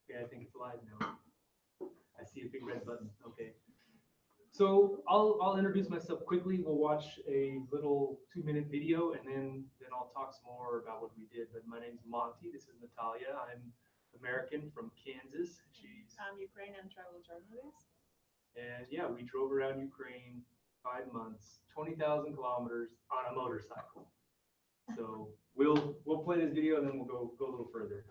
Okay, I think it's live now. I see a big red button. Okay. So I'll introduce myself quickly. We'll watch a little 2-minute video, and then I'll talk some more about what we did. But my name's Monty. This is Natalia. I'm American from Kansas. I'm Ukrainian travel journalist. And yeah, we drove around Ukraine 5 months, 20,000 kilometers on a motorcycle. So we'll play this video and then we'll go a little further.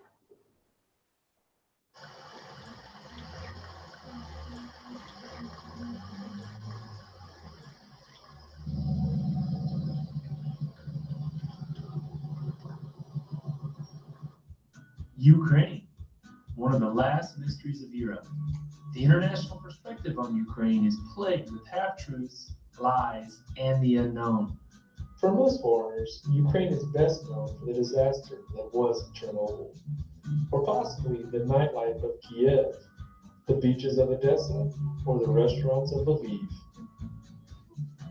Ukraine, one of the last mysteries of Europe. The international perspective on Ukraine is plagued with half-truths, lies, and the unknown. For most foreigners, Ukraine is best known for the disaster that was Chernobyl, or possibly the nightlife of Kyiv, the beaches of Odessa, or the restaurants of Lviv.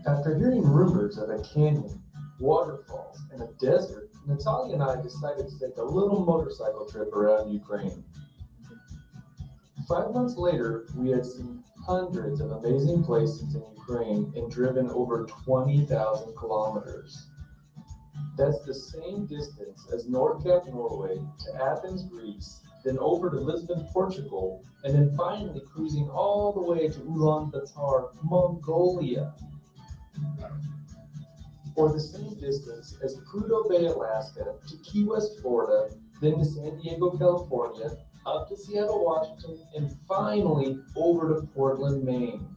After hearing rumors of a canyon, waterfalls, and a desert, Natalia and I decided to take a little motorcycle trip around Ukraine. 5 months later, we had seen hundreds of amazing places in Ukraine and driven over 20,000 kilometers. That's the same distance as Nordkapp, Norway, to Athens, Greece, then over to Lisbon, Portugal, and then finally cruising all the way to Ulaanbaatar, Mongolia. Or the same distance as Prudhoe Bay, Alaska, to Key West, Florida, then to San Diego, California, up to Seattle, Washington, and finally over to Portland, Maine.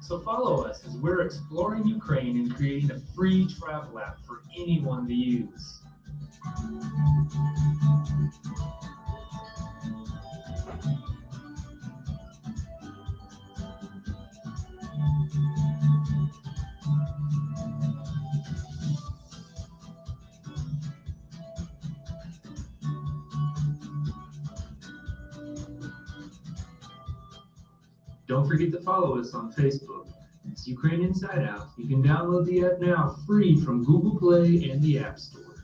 So follow us as we're exploring Ukraine and creating a free travel app for anyone to use. Don't forget to follow us on Facebook. It's Ukraine Inside Out. You can download the app now free from Google Play and the App Store.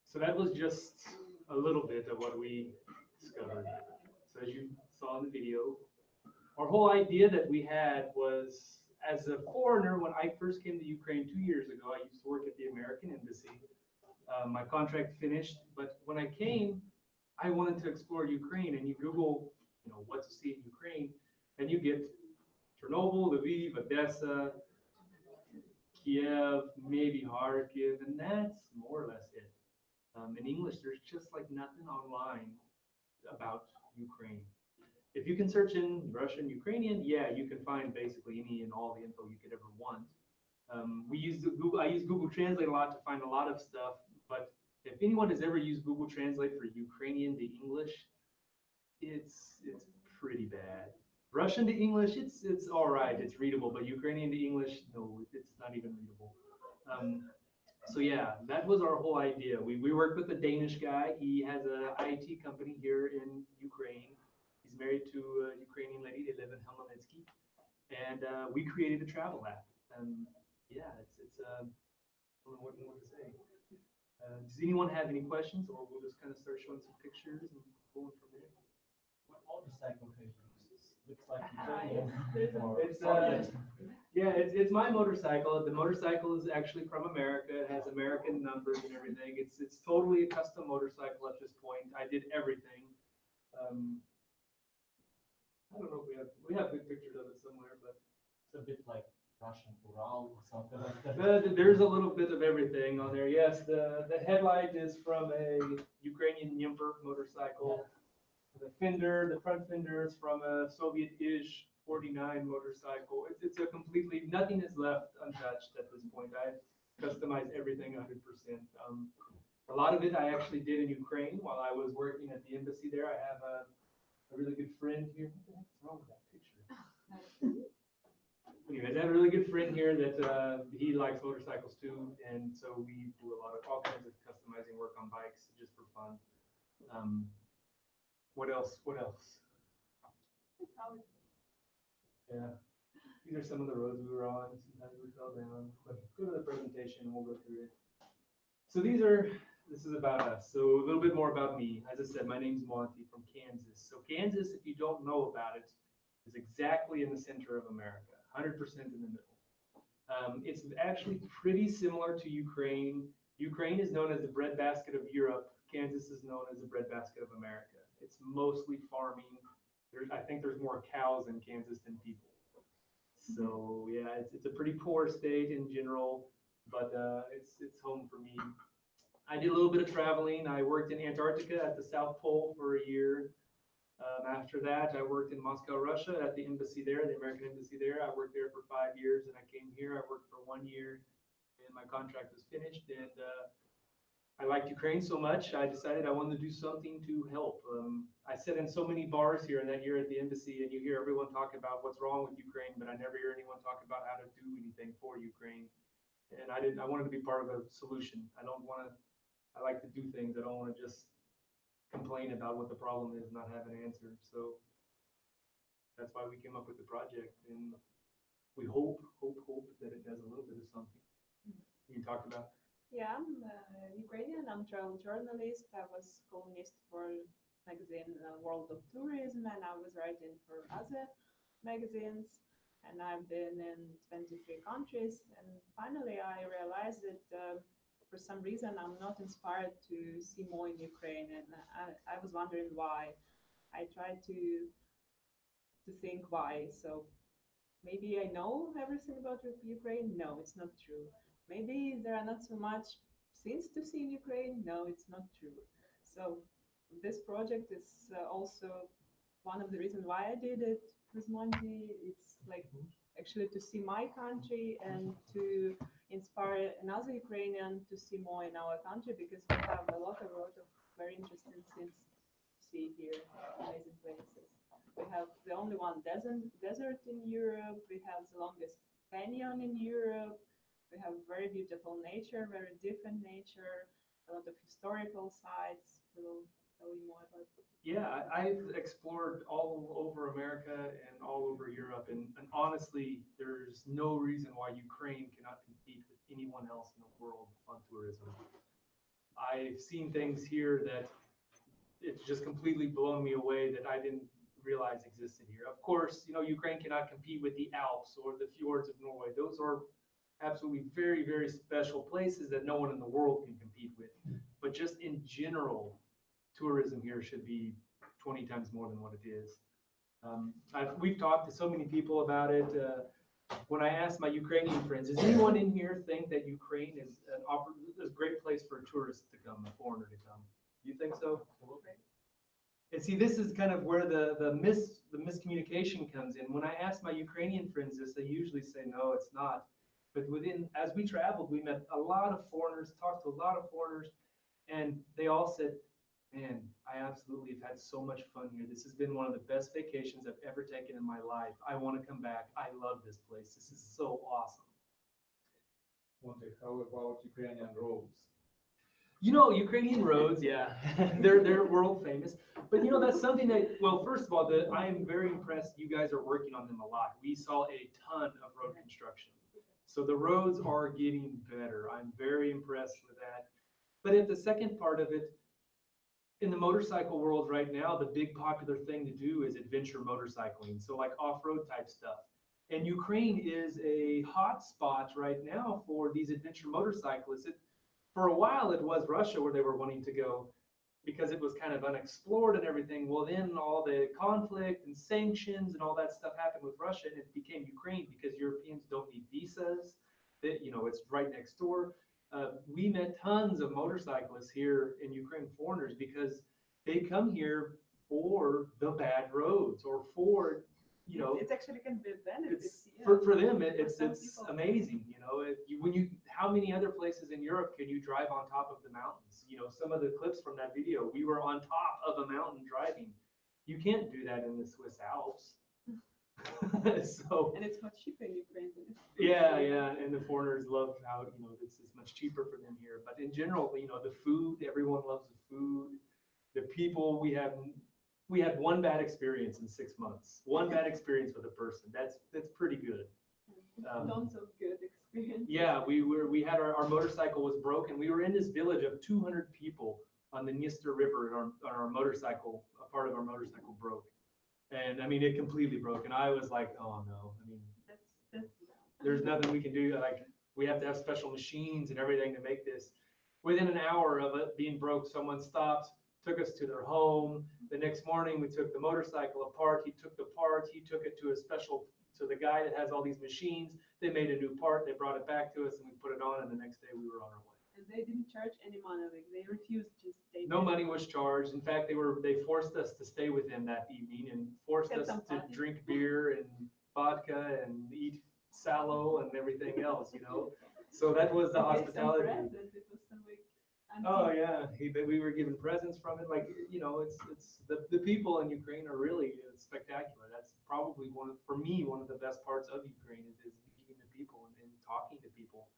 So that was just a little bit of what we discovered. So as you saw in the video, our whole idea that we had was, as a foreigner, when I first came to Ukraine 2 years ago, I used to work at the American Embassy. My contract finished, but when I came, I wanted to explore Ukraine, and you Google, what to see in Ukraine, and you get Chernobyl, Lviv, Odessa, Kiev, maybe Kharkiv, and that's more or less it. In English, there's just like nothing online about Ukraine. If you can search in Russian, Ukrainian, yeah, you can find basically any and all the info you could ever want. I use Google Translate a lot to find a lot of stuff, but if anyone has ever used Google Translate for Ukrainian to English, it's pretty bad. Russian to English, it's all right, it's readable, but Ukrainian to English, no, it's not even readable. So yeah, that was our whole idea. We worked with a Danish guy. He has an IT company here in Ukraine. He's married to a Ukrainian lady. They live in Helmetsky, and we created a travel app. Yeah, it's I don't know what more to say. Does anyone have any questions, or we'll just kind of start showing some pictures and going from there? What motorcycle have you used? Looks like It's yeah, it's my motorcycle. The motorcycle is actually from America. It has American numbers and everything. It's totally a custom motorcycle at this point. I did everything. I don't know if we have good pictures of it somewhere, but it's a bit like Russian Ural or something like that. there's a little bit of everything on there. Yes, the headlight is from a Ukrainian Yumper motorcycle. The front fender is from a Soviet-ish 49 motorcycle. It's a completely, nothing is left untouched at this point. I've customized everything 100%. A lot of it I actually did in Ukraine while I was working at the embassy there. I have a really good friend here. What the heck's wrong with that picture? Anyways, I have a really good friend here that he likes motorcycles too, and so we do all kinds of customizing work on bikes just for fun. What else? Yeah, these are some of the roads we were on. Sometimes we fell down, but go to the presentation and we'll go through it. So this is about us. So a little bit more about me. As I said, my name's Monty from Kansas. So Kansas, if you don't know about it, is exactly in the center of America, 100% in the middle. It's actually pretty similar to Ukraine. Ukraine is known as the breadbasket of Europe. Kansas is known as the breadbasket of America. It's mostly farming. I think there's more cows in Kansas than people. So yeah, it's a pretty poor state in general, but it's home for me. I did a little bit of traveling. I worked in Antarctica at the South Pole for a year. After that, I worked in Moscow, Russia at the embassy there, the American embassy there. I worked there for 5 years, and I came here. I worked for 1 year, and my contract was finished. And I liked Ukraine so much, I decided I wanted to do something to help. I sit in so many bars here in that year at the embassy, and you hear everyone talk about what's wrong with Ukraine, but I never hear anyone talk about how to do anything for Ukraine. And I didn't. I wanted to be part of a solution. I don't want to. I like to do things. I don't want to just complain about what the problem is, not have an answer. So that's why we came up with the project, and we hope that it does a little bit of something. You talked about. Yeah, I'm Ukrainian. I'm travel journalist. I was columnist for magazine World of Tourism, and I was writing for other magazines. And I've been in 23 countries. And finally, I realized that for some reason I'm not inspired to see more in Ukraine, and I was wondering why. I tried to think why. So maybe I know everything about Ukraine. No, it's not true. Maybe there are not so much things to see in Ukraine. No, it's not true. So this project is also one of the reasons why I did it with Monty. It's like actually to see my country and to inspire another Ukrainian to see more in our country, because we have a lot of very interesting things to see here, amazing places. We have the only one desert in Europe. We have the longest canyon in Europe. We have very beautiful nature, very different nature, a lot of historical sites. We will tell you more about it. Yeah, I've explored all over America and all over Europe, and honestly, there's no reason why Ukraine cannot compete with anyone else in the world on tourism. I've seen things here that it's just completely blown me away that I didn't realize existed here. Of course, Ukraine cannot compete with the Alps or the fjords of Norway. Those are absolutely very, very special places that no one in the world can compete with. But just in general, tourism here should be 20 times more than what it is. We've talked to so many people about it. When I asked my Ukrainian friends, does anyone in here think that Ukraine is a great place for a tourist to come, a foreigner to come? You think so? And see, this is kind of where the miscommunication comes in. When I ask my Ukrainian friends this, they usually say, no, it's not. But as we traveled, we met a lot of foreigners, talked to a lot of foreigners, and they all said, man, I absolutely have had so much fun here. This has been one of the best vacations I've ever taken in my life. I want to come back. I love this place. This is so awesome. Monty, how about Ukrainian roads? Ukrainian roads, yeah, they're world famous. But that's something that, well, first of all, I am very impressed. You guys are working on them a lot. We saw a ton of road construction. So the roads are getting better. I'm very impressed with that. But at the second part of it, in the motorcycle world right now, the big popular thing to do is adventure motorcycling. So like off-road type stuff. And Ukraine is a hot spot right now for these adventure motorcyclists. For a while, it was Russia where they were wanting to go because it was kind of unexplored and everything. Well, then all the conflict and sanctions and all that stuff happened with Russia, and it became Ukraine because Europeans don't need visas. It's right next door. We met tons of motorcyclists here in Ukraine, foreigners, because they come here for the bad roads or for, It actually can be a benefit. for them, it's some people. amazing. How many other places in Europe can you drive on top of the mountains? Some of the clips from that video, we were on top of a mountain driving. You can't do that in the Swiss Alps. And it's much cheaper in Ukraine. Yeah, and the foreigners love how it's much cheaper for them here. But in general, the food, everyone loves the food. The people, we had one bad experience in 6 months. One bad experience with a person. That's pretty good. Tons of good experiences. experience. Yeah, we had our motorcycle was broken. We were in this village of 200 people on the Dniester River, and our motorcycle, a part of our motorcycle broke. And I mean, it completely broke. And I was like, oh no, I mean, That's there's nothing we can do. Like, we have to have special machines and everything to make this. Within an hour of it being broke, someone stopped, took us to their home. The next morning, we took the motorcycle apart. He took the part, he took it to a special, to the guy that has all these machines. They made a new part, they brought it back to us, and we put it on, and the next day we were on our way. And they didn't charge any money, like they refused to stay. No money was charged. In fact, they forced us to stay with him that evening and forced Get us some to fun. drink beer and vodka and eat sallow and everything else, you know? So that was the They gave some hospitality. presents, it was some like Oh yeah, we were given presents from it. Like, you know, it's the people in Ukraine are really spectacular. That's probably for me, one of the best parts of Ukraine is meeting the people and talking to people.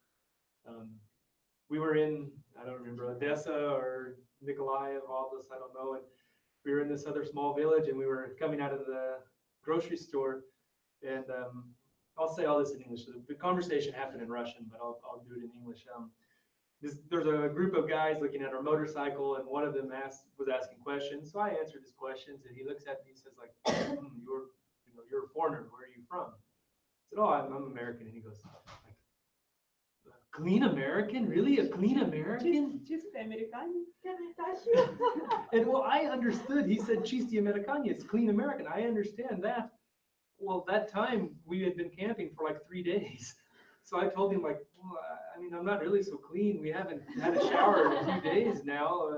We were in, I don't remember, Odessa or Nikolaev, all this, I don't know. And we were in this other small village, and we were coming out of the grocery store, and I'll say all this in English. The conversation happened in Russian, but I'll do it in English. There's a group of guys looking at our motorcycle, and one of them was asking questions. So I answered his questions, and he looks at me and says, like, you're a foreigner. Where are you from? I said, oh, I'm American. And he goes, like, a clean American? Really? A clean American? чистый американец. And well, I understood. He said, "Чистый американец," it's clean American. I understand that. Well, that time we had been camping for like 3 days. So I told him, like, well, I mean, I'm not really so clean. We haven't had a shower in a few days now.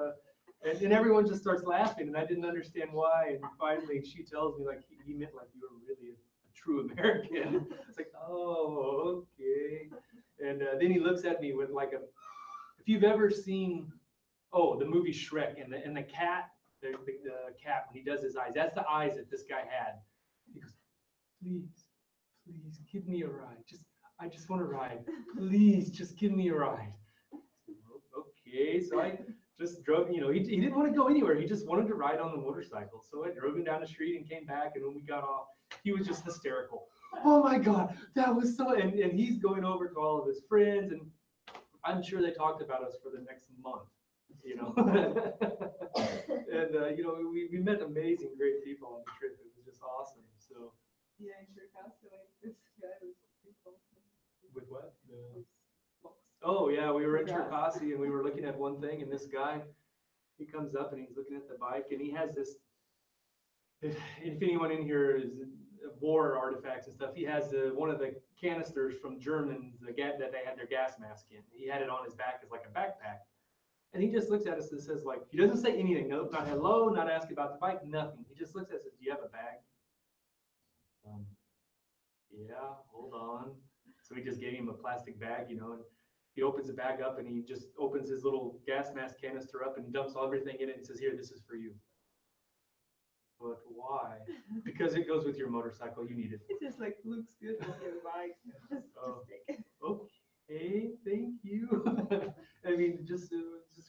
And everyone just starts laughing, and I didn't understand why. And finally, she tells me, like, he meant like you were really a true American. It's like, oh, okay. And then he looks at me with like if you've ever seen, the movie Shrek, and the cat, the cat, when he does his eyes, that's the eyes that this guy had. He goes, please give me a ride. I just want to ride. Please, just give me a ride. Okay, so I just drove, you know, he didn't want to go anywhere. He just wanted to ride on the motorcycle. So I drove him down the street and came back, and when we got off, he was just hysterical. Oh my God, that was so, and he's going over to all of his friends, and I'm sure they talked about us for the next month, you know. And, you know, we met amazing, great people on the trip. It was just awesome. So. Yeah, in Cherkasy, like this guy was people. With what? With books. Oh yeah, we were in Grass. Cherkasy, and we were looking at one thing, and this guy, he comes up and he's looking at the bike, and he has this, if anyone in here is war artifacts and stuff, he has one of the canisters from Germans that they had their gas mask in. He had it on his back as like a backpack. And he just looks at us and says, like, he doesn't say anything, no, not hello, not ask about the bike, nothing. He just looks at us and says, do you have a bag? Yeah, hold on. So we just gave him a plastic bag, you know, and he opens the bag up, and he just opens his little gas mask canister up and dumps everything in it and says, here, this is for you. But why? Because it goes with your motorcycle. You need it. It just like looks good with your bike. Just take it. Okay, thank you. I mean, just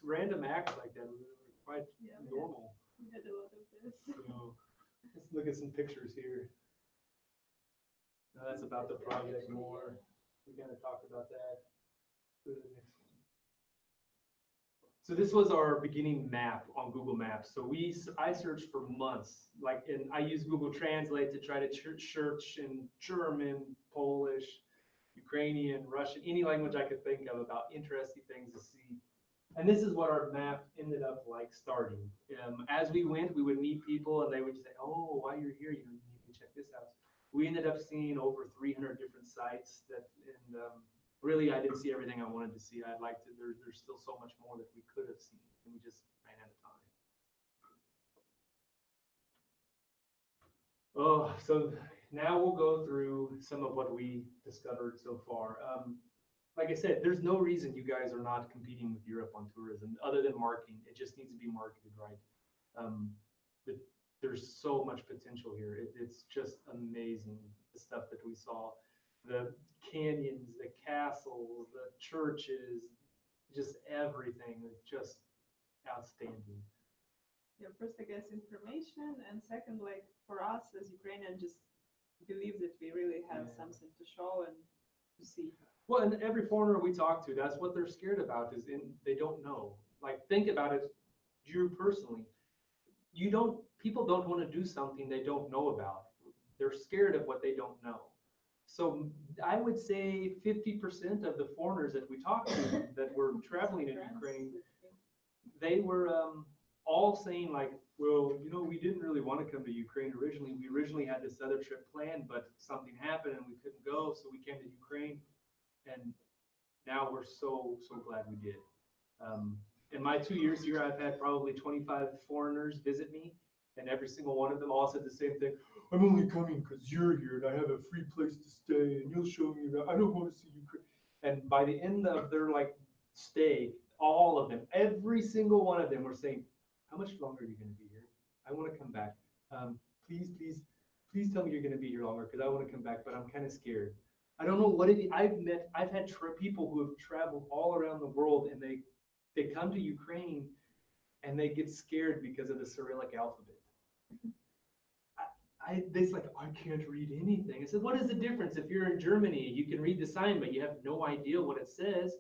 random acts like that were quite normal. We had a lot of this. So let's look at some pictures here. That's about the project more. We gotta talk about that. Go to the next one. So this was our beginning map on Google Maps. So I searched for months, like, and I use Google Translate to try to search in German, Polish, Ukrainian, Russian, any language I could think of about interesting things to see. And this is what our map ended up like starting. As we went, we would meet people, and they would say, oh, while you're here, you need to check this out. We ended up seeing over 300 different sites and really, I didn't see everything I wanted to see. I'd like to, there's still so much more that we could have seen, and we just ran out of time. Oh, so now we'll go through some of what we discovered so far. Like I said, there's no reason you guys are not competing with Europe on tourism other than marketing. It just needs to be marketed right. There's so much potential here. It's just amazing, the stuff that we saw. The canyons, the castles, the churches, just everything is just outstanding. Yeah, first, I guess, information, and second, like, for us as Ukrainians, just believe that we really have something to show and to see. Well, and every foreigner we talk to, that's what they're scared about they don't know. Like, think about it, you personally. People don't want to do something they don't know about. They're scared of what they don't know. So I would say 50% of the foreigners that we talked to that were traveling in Ukraine, they were all saying like, well, we didn't really want to come to Ukraine originally. We originally had this other trip planned, but something happened and we couldn't go, so we came to Ukraine. And now we're so glad we did. In my 2 years here, I've had probably 25 foreigners visit me, and every single one of them all said the same thing. I'm only coming because you're here and I have a free place to stay and you'll show me around. I don't want to see Ukraine. And by the end of their stay, all of them, every single one of them were saying, how much longer are you going to be here? I want to come back. Please tell me you're going to be here longer because I want to come back, but I'm kind of scared. I don't know what it is. I've had people who have traveled all around the world and they come to Ukraine and they get scared because of the Cyrillic alphabet. It's like, I can't read anything. I said, what is the difference? If you're in Germany, you can read the sign, but you have no idea what it says.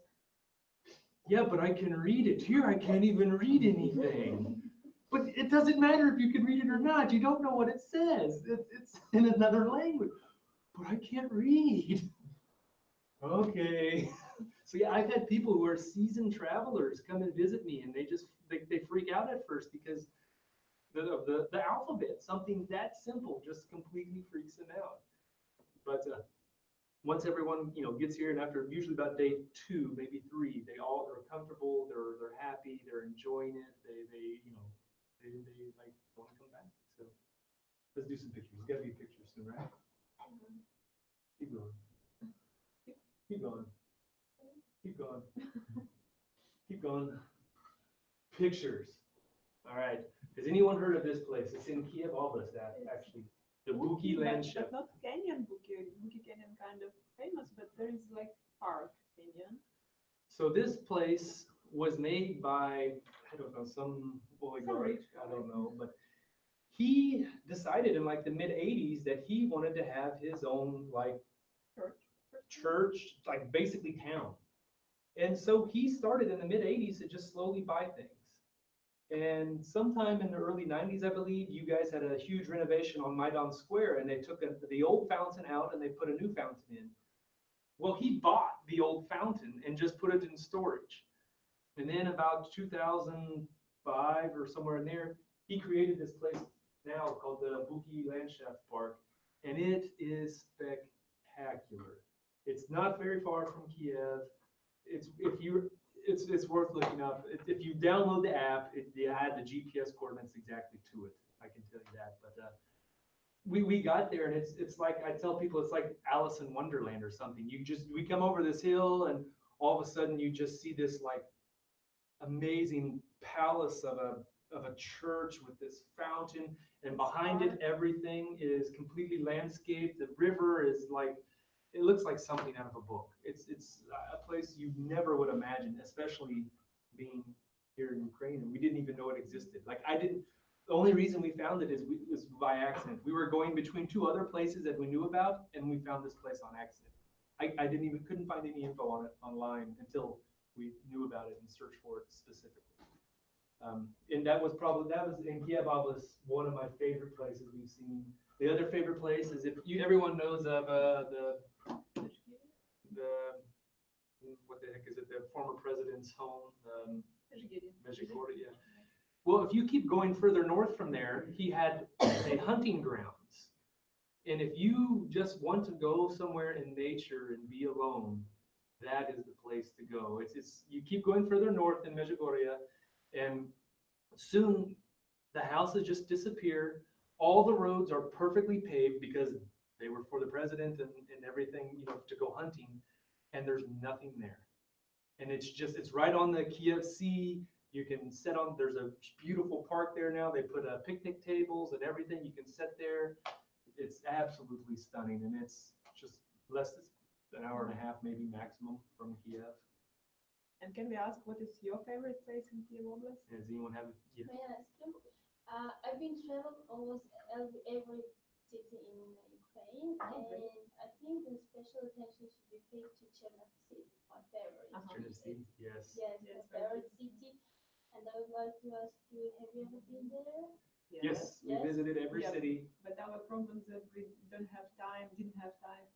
Yeah, but I can read it. Here, I can't even read anything. But it doesn't matter if you can read it or not. You don't know what it says. It's in another language. But I can't read. Okay. So yeah, I've had people who are seasoned travelers come and visit me, and they freak out at first because the alphabet, something that simple, just completely freaks them out. But once everyone gets here, and after usually about day 2, maybe 3, they're comfortable, they're happy, they're enjoying it, they like want to come back. So let's do some pictures. There's got to be pictures soon, right? Keep going. Keep going. Keep going. Keep going. Pictures. All right. Has anyone heard of this place? It's in Kyiv Oblast, actually. The Buki Landscape. But not Kenyan Buki. Buki Kenyan kind of famous, but there is like park Kenyan. So this place was made by, I don't know, some oligarch, I don't know, but he decided in like the mid 80s that he wanted to have his own church, like basically town. And so he started in the mid 80s to just slowly buy things. And sometime in the early 90s, I believe, you guys had a huge renovation on Maidan Square, and they took the old fountain out and they put a new fountain in. Well, he bought the old fountain and just put it in storage. And then about 2005 or somewhere in there, he created this place now called the Buki Landschaft Park, and it is spectacular. It's not very far from Kiev. It's worth looking up. If you download the app, they add the GPS coordinates exactly to it. I can tell you that. But we got there, and it's like, I tell people, it's like Alice in Wonderland or something. We come over this hill, and all of a sudden you just see this like amazing palace of a church with this fountain, and behind it everything is completely landscaped. The river is like, it looks like something out of a book. It's a place you never would imagine, especially being here in Ukraine, and we didn't even know it existed. Like, I didn't. The only reason we found it was by accident. We were going between 2 other places that we knew about, and we found this place on accident. I couldn't find any info on it online until we knew about it and searched for it specifically. And that was in Kyiv Oblast, one of my favorite places we've seen. The other favorite place is, everyone knows of the what the heck is it? The former president's home, Medjugorje. Well, if you keep going further north from there, he had a hunting grounds. And if you just want to go somewhere in nature and be alone, that is the place to go. You keep going further north in Medjugorje, and soon the houses just disappear. All the roads are perfectly paved because they were for the president and everything, to go hunting, and there's nothing there. And it's right on the Kyiv Sea. You can there's a beautiful park there now. They put picnic tables and everything. You can sit there. It's absolutely stunning, and it's just less than an hour and a half, maybe maximum, from Kyiv. And can we ask, what is your favorite place in Kyiv Oblast? Does anyone have May I ask you? I've been traveled almost every city in Ukraine, Oh, great. and I think the special attention should be paid to Chernovtsi, my favorite. Trinity, yes. Yes, Yes, my very favorite city. And I would like to ask you, have you ever been there? Yes, we Yes. visited every Yep. city. But our problem is that we didn't have time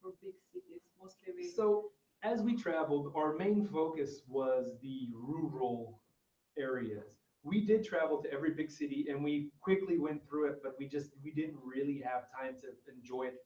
for big cities. Mostly we. So as we traveled, our main focus was the rural areas. We did travel to every big city and we quickly went through it, but we didn't really have time to enjoy it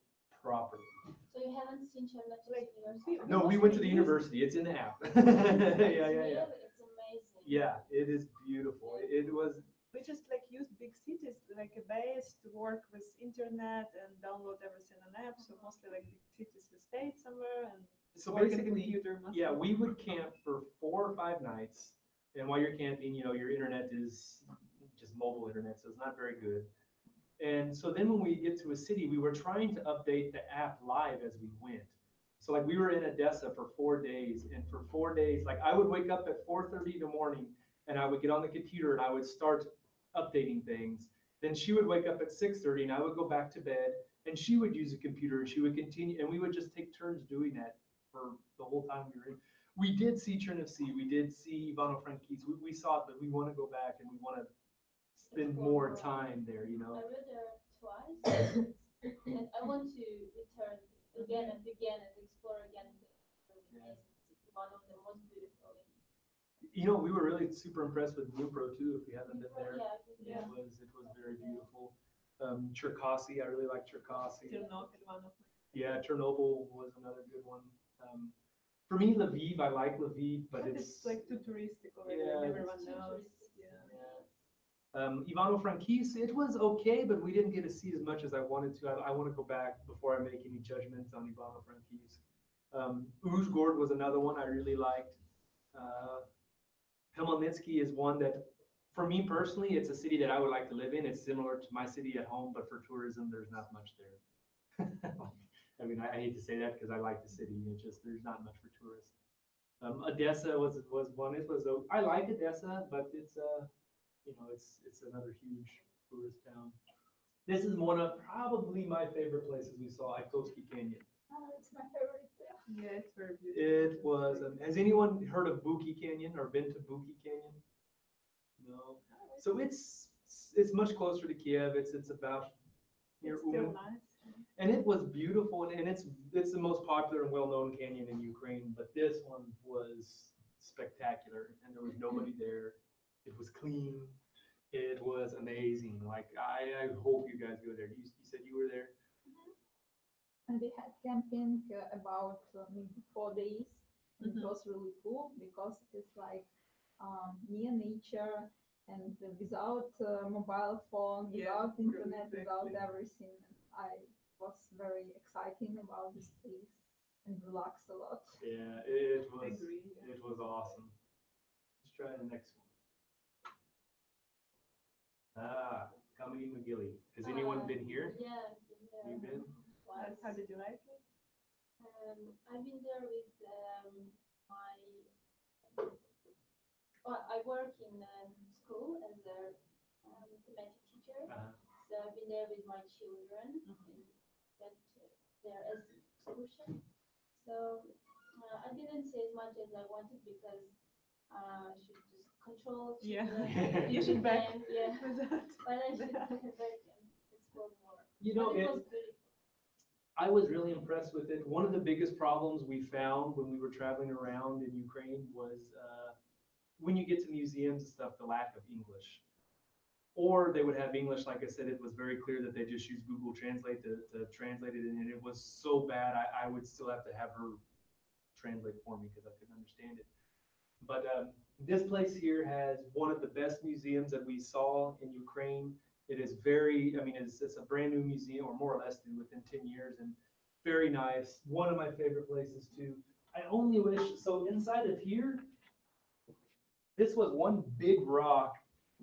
properly. So you haven't seen Chernovtsi Like, University? No, we went to the university. It's in the app. It's Yeah. really- It's amazing. Yeah, it is beautiful. It was, We just like use big cities like a base to work with internet and download everything on apps. So mostly like big cities we stayed somewhere and so work on basically, computer mostly. yeah, we would camp for 4 or 5 nights. And while you're camping, your internet is just mobile internet, so it's not very good. And so then when we get to a city, we were trying to update the app live as we went. So like we were in Odessa for 4 days, and for 4 days, like I would wake up at 4:30 in the morning, and I would get on the computer and I would start updating things. Then she would wake up at 6:30, and I would go back to bed, and she would use a computer, and she would continue, and we would just take turns doing that for the whole time we were in. We did see Chernovtsi, we did see Ivano-Frankivsk, we saw it, but we want to go back and we want to spend more time there, I went there twice, and I want to return again and again and explore again. It's really Yeah. amazing. It's one of the most beautiful. We were really super impressed with Dnipro too, if you haven't been there. Yeah, I've been there. It was very beautiful. Cherkasy, I really like Cherkasy. Chernobyl, one of my. Yeah, Chernobyl was another good one. For me, Lviv, I like Lviv, but it's like too touristic already. Yeah, Like it's everyone too knows. touristic. Yeah. Ivano-Frankivsk, it was okay, but we didn't get to see as much as I wanted to. I want to go back before I make any judgments on Ivano-Frankivsk. Uzhgorod was another one I really liked. Khmelnytsky is one that, for me personally, it's a city that I would like to live in. It's similar to my city at home, but for tourism, there's not much there. I mean, I hate to say that because I like the city. It's just there's not much for tourists. Odessa was one. I like Odessa, but it's another huge tourist town. This is one of probably my favorite places we saw, Ikovsky Canyon. Oh, it's my favorite. Yeah, it's very beautiful. It was. Has anyone heard of Buki Canyon or been to Buki Canyon? No. So it's much closer to Kiev. It's about near It's still Uman. nice. And it was beautiful, and it's the most popular and well-known canyon in Ukraine. But this one was spectacular, and there was nobody there. It was clean. It was amazing. Like I hope you guys go there. You said you were there. And we had camping about maybe 4 days. And it Mhm. was really cool because it is like near nature and without mobile phone, Yeah, without internet, exactly. without everything. And I was very exciting about this place and relaxed a lot. Yeah, it I was. agree. Yeah. It was awesome. Let's try the next one. Kamini McGilly. Has anyone been here? Yeah, I've been there. You been? How did you like it? I've been there with my. Well, I work in school as a mathematics teacher, Uh, so I've been there with my children and went there as excursion. So I didn't say as much as I wanted because I should just control Yeah. children. You should back. And, yeah, With that. but I should go back and explore more. You know, But it it, was beautiful. I was really impressed with it. One of the biggest problems we found when we were traveling around in Ukraine was when you get to museums and stuff, the lack of English. Or they would have English, like I said, it was very clear that they just used Google Translate to translate it, and it was so bad, I would still have to have her translate for me because I couldn't understand it. But this place here has one of the best museums that we saw in Ukraine. It is very, I mean, it's a brand new museum, or more or less within 10 years, and very nice. One of my favorite places too. I only wish, so inside of here, this was one big rock,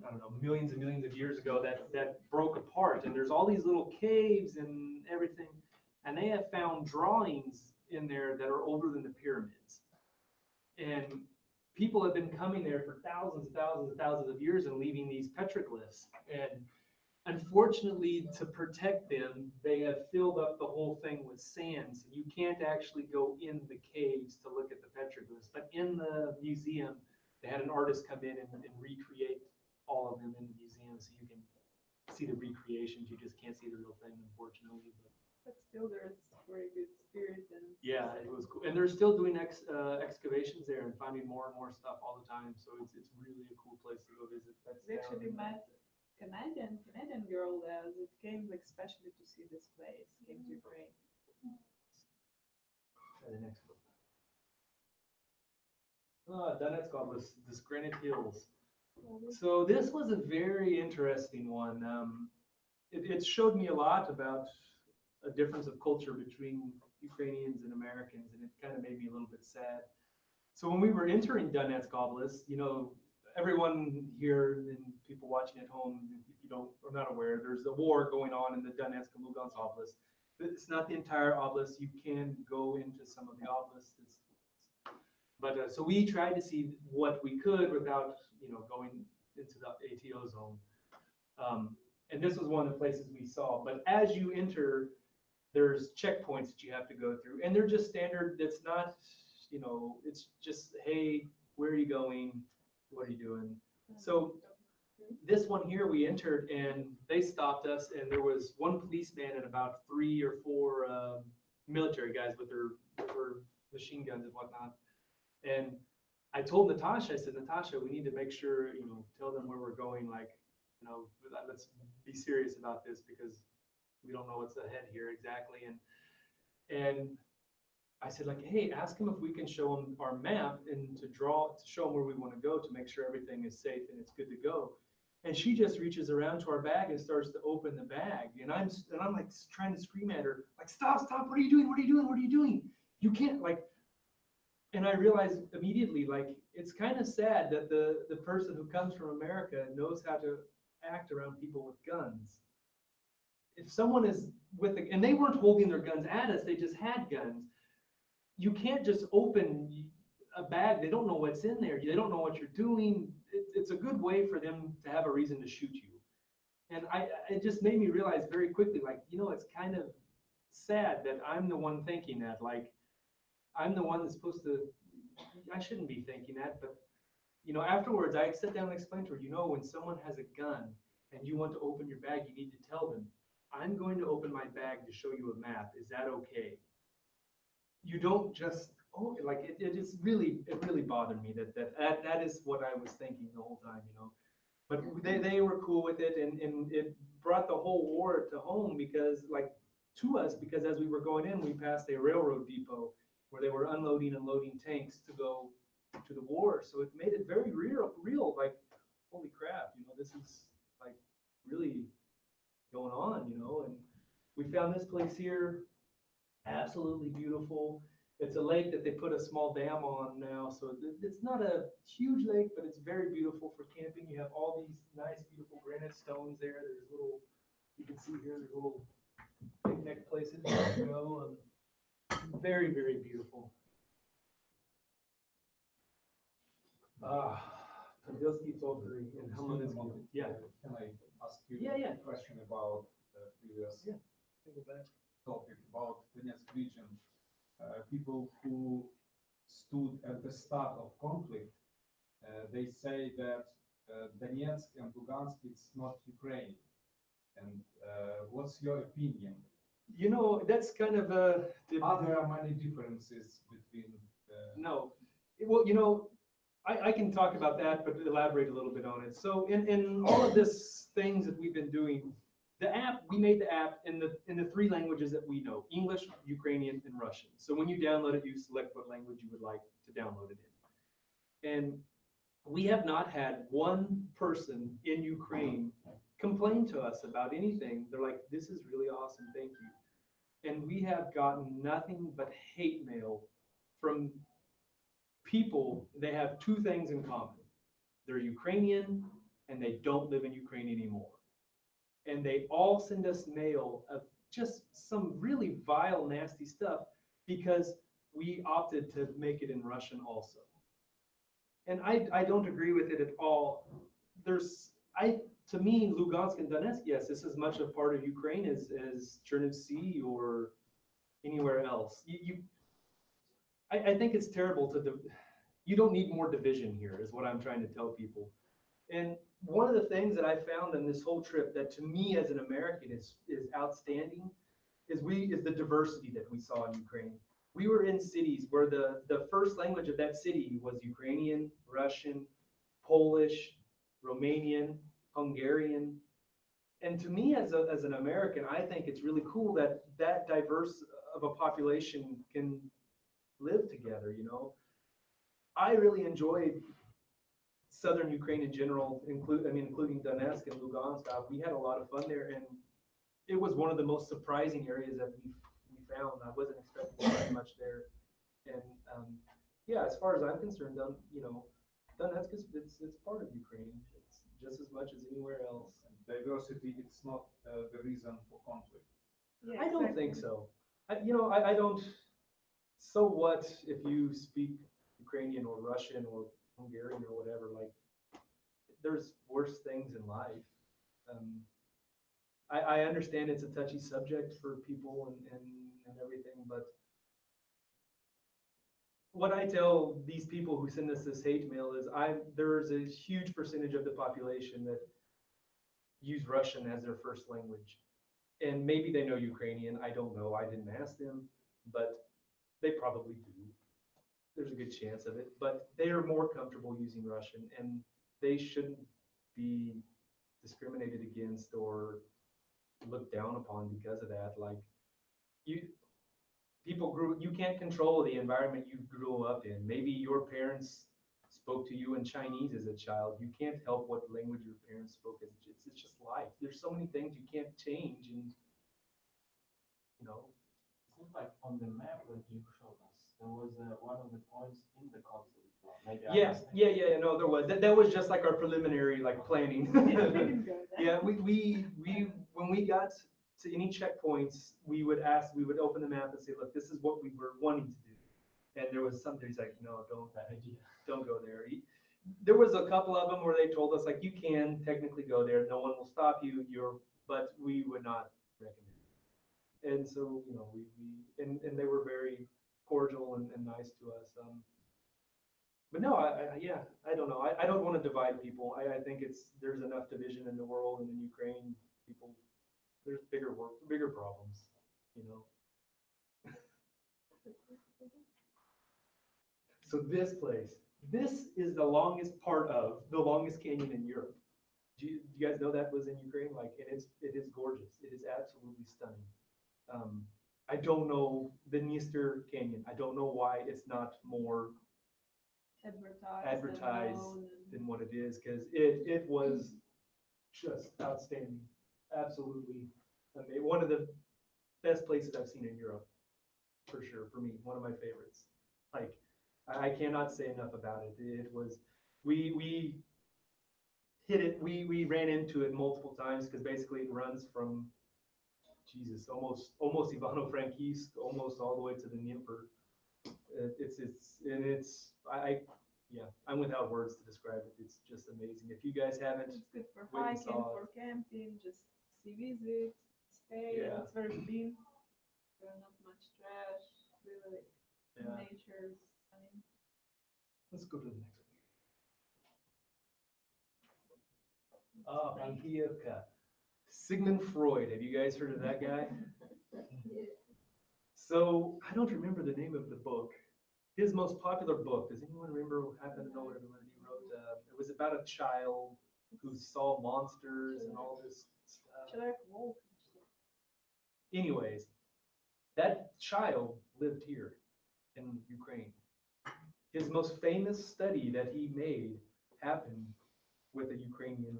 I don't know, millions and millions of years ago that broke apart. And there's all these little caves and everything. And they have found drawings in there that are older than the pyramids. And people have been coming there for thousands and thousands and thousands of years and leaving these petroglyphs. And unfortunately, to protect them, they have filled up the whole thing with sand, so you can't actually go in the caves to look at the petroglyphs. But in the museum, they had an artist come in and recreate all of them in the museum, so you can see the recreations. You just can't see the real thing, unfortunately. But still, there's very good spirit and. Yeah, it was cool, and they're still doing excavations there and finding more and more stuff all the time. So it's really a cool place to go visit. That's We down actually in- met Canadian girl that came like especially to see this place, came to Ukraine. Try the next one. Donetsk Oblast, this Granite Hills. So this was a very interesting one. It showed me a lot about a difference of culture between Ukrainians and Americans, and it kind of made me a little bit sad. So when we were entering Donetsk Oblast, you know, everyone here and people watching at home, if you don't are not aware, there's a war going on in the Donetsk and Lugansk Oblast. It's not the entire oblast. You can go into some of the oblasts. But so we tried to see what we could without, you know, going into the ATO zone. And this was one of the places we saw. But as you enter, there's checkpoints that you have to go through, and they're just standard. It's not, you know, it's just, hey, where are you going? What are you doing? So this one here, we entered and they stopped us, and there was one policeman and about 3 or 4 military guys with their machine guns and whatnot. And I told Natasha, I said, Natasha, we need to make sure, you know, tell them where we're going. Like, you know, let's be serious about this because we don't know what's ahead here exactly. And I said, like, hey, ask them if we can show them our map and to show them where we want to go to make sure everything is safe and it's good to go. And she just reaches around to our bag and starts to open the bag. And I'm like trying to scream at her, like, stop, what are you doing? What are you doing? What are you doing? You can't, like. And I realized immediately, like, it's kind of sad that the person who comes from America knows how to act around people with guns. If someone is and they weren't holding their guns at us, they just had guns. You can't just open a bag. They don't know what's in there. They don't know what you're doing. It's a good way for them to have a reason to shoot you. And it just made me realize very quickly, like, you know, it's kind of sad that I'm the one thinking that, like, I'm the one that's supposed to, I shouldn't be thinking that, but, you know, afterwards I sat down and explained to her, you know, when someone has a gun and you want to open your bag, you need to tell them, I'm going to open my bag to show you a map. Is that okay? You don't just, oh, like, it really bothered me that is what I was thinking the whole time, you know. But they were cool with it, and it brought the whole war to home because, like, to us, because as we were going in, we passed a railroad depot where they were unloading and loading tanks to go to the war. So it made it very real, like, holy crap, you know, this is, like, really going on, you know. And we found this place here, absolutely beautiful. It's a lake that they put a small dam on now, so it's not a huge lake, but it's very beautiful for camping. You have all these nice, beautiful granite stones there. There's little, you can see here, there's little picnic places you can go. Very, very beautiful. Podilsky Tokary in Helmetsky. Yeah. Can I ask you Yeah. a question about the previous topic about Donetsk region? People who stood at the start of conflict, they say that Donetsk and Lugansk it's not Ukraine. And what's your opinion? You know, that's kind of Are there many differences between? No. Well, you know, I can talk about that, but elaborate a little bit on it. So in all of this things that we've been doing, we made the app in the 3 languages that we know: English, Ukrainian, and Russian. So when you download it, you select what language you would like to download it in. And we have not had one person in Ukraine complain to us about anything. They're like, this is really awesome, thank you. And we have gotten nothing but hate mail from people. They have 2 things in common. They're Ukrainian and they don't live in Ukraine anymore. And they all send us mail of just some really vile, nasty stuff because we opted to make it in Russian also. And I don't agree with it at all. to me, Lugansk and Donetsk, yes, this is much a part of Ukraine as Cherniv or anywhere else. I think it's terrible you don't need more division here, is what I'm trying to tell people. And one of the things that I found on this whole trip that to me as an American is outstanding is the diversity that we saw in Ukraine. We were in cities where the first language of that city was Ukrainian, Russian, Polish, Romanian, Hungarian. And to me as an American, I think it's really cool that that diverse of a population can live together, you know. I really enjoyed southern Ukraine in general, including Donetsk and Lugansk. We had a lot of fun there, and it was one of the most surprising areas that we found. I wasn't expecting very much there, and yeah, as far as I'm concerned, Donetsk it's part of Ukraine. It's just as much as anywhere else. Diversity, it's not the reason for conflict. Yeah, I don't think exactly. so. I don't. So what if you speak Ukrainian or Russian or Hungarian or whatever? Like, there's worse things in life. Um, I understand it's a touchy subject for people and everything, but what I tell these people who send us this hate mail is there's a huge percentage of the population that use Russian as their first language. And maybe they know Ukrainian. I don't know. I didn't ask them, but they probably do. There's a good chance of it, but they are more comfortable using Russian, and they shouldn't be discriminated against or looked down upon because of that. Like you, you can't control the environment you grew up in. Maybe your parents spoke to you in Chinese as a child. You can't help what language your parents spoke as. It's just life. There's so many things you can't change, and you know. Seems like on the map that you showed us, there was one of the points in the conflict zone. Maybe I Yeah, was thinking- yeah. No, there was. That was just like our preliminary like planning. We didn't go there. Yeah, we when we got to any checkpoints, we would open the map and say, look, this is what we were wanting to do. And there was some days like, no, don't go there. There was a couple of them where they told us like, you can technically go there, no one will stop you. But we would not recommend it. And so, and they were very cordial and nice to us. But no, yeah, I don't know. I don't want to divide people. I think there's enough division in the world and in Ukraine. People, there's bigger problems, you know. So this is the longest canyon in Europe. Do you guys know that was in Ukraine? Like, and it is gorgeous. It is absolutely stunning. I don't know the Dniester Canyon. I don't know why it's not more advertised known. than what it is, because it was just outstanding. Absolutely amazing. One of the best places I've seen in Europe, for sure, for me, one of my favorites. Like, I cannot say enough about it. It was, we hit it, we ran into it multiple times because basically it runs from, Jesus, almost Ivano-Frankivsk, almost all the way to the Dnieper. Yeah, I'm without words to describe it. It's just amazing. If you guys haven't, It's good for went and hiking, saw for camping, just see visits, stay. Yeah. It's very clean. There's not much trash. Really, yeah, nature's. I mean, let's go to the next one. Oh, Ankievka. Sigmund Freud. Have you guys heard of that guy? So I don't remember the name of the book. His most popular book. Does anyone remember? Happen to know what he wrote? It was about a child who saw monsters and all this stuff. Человек волк. Anyways, that child lived here in Ukraine. His most famous study that he made happened with a Ukrainian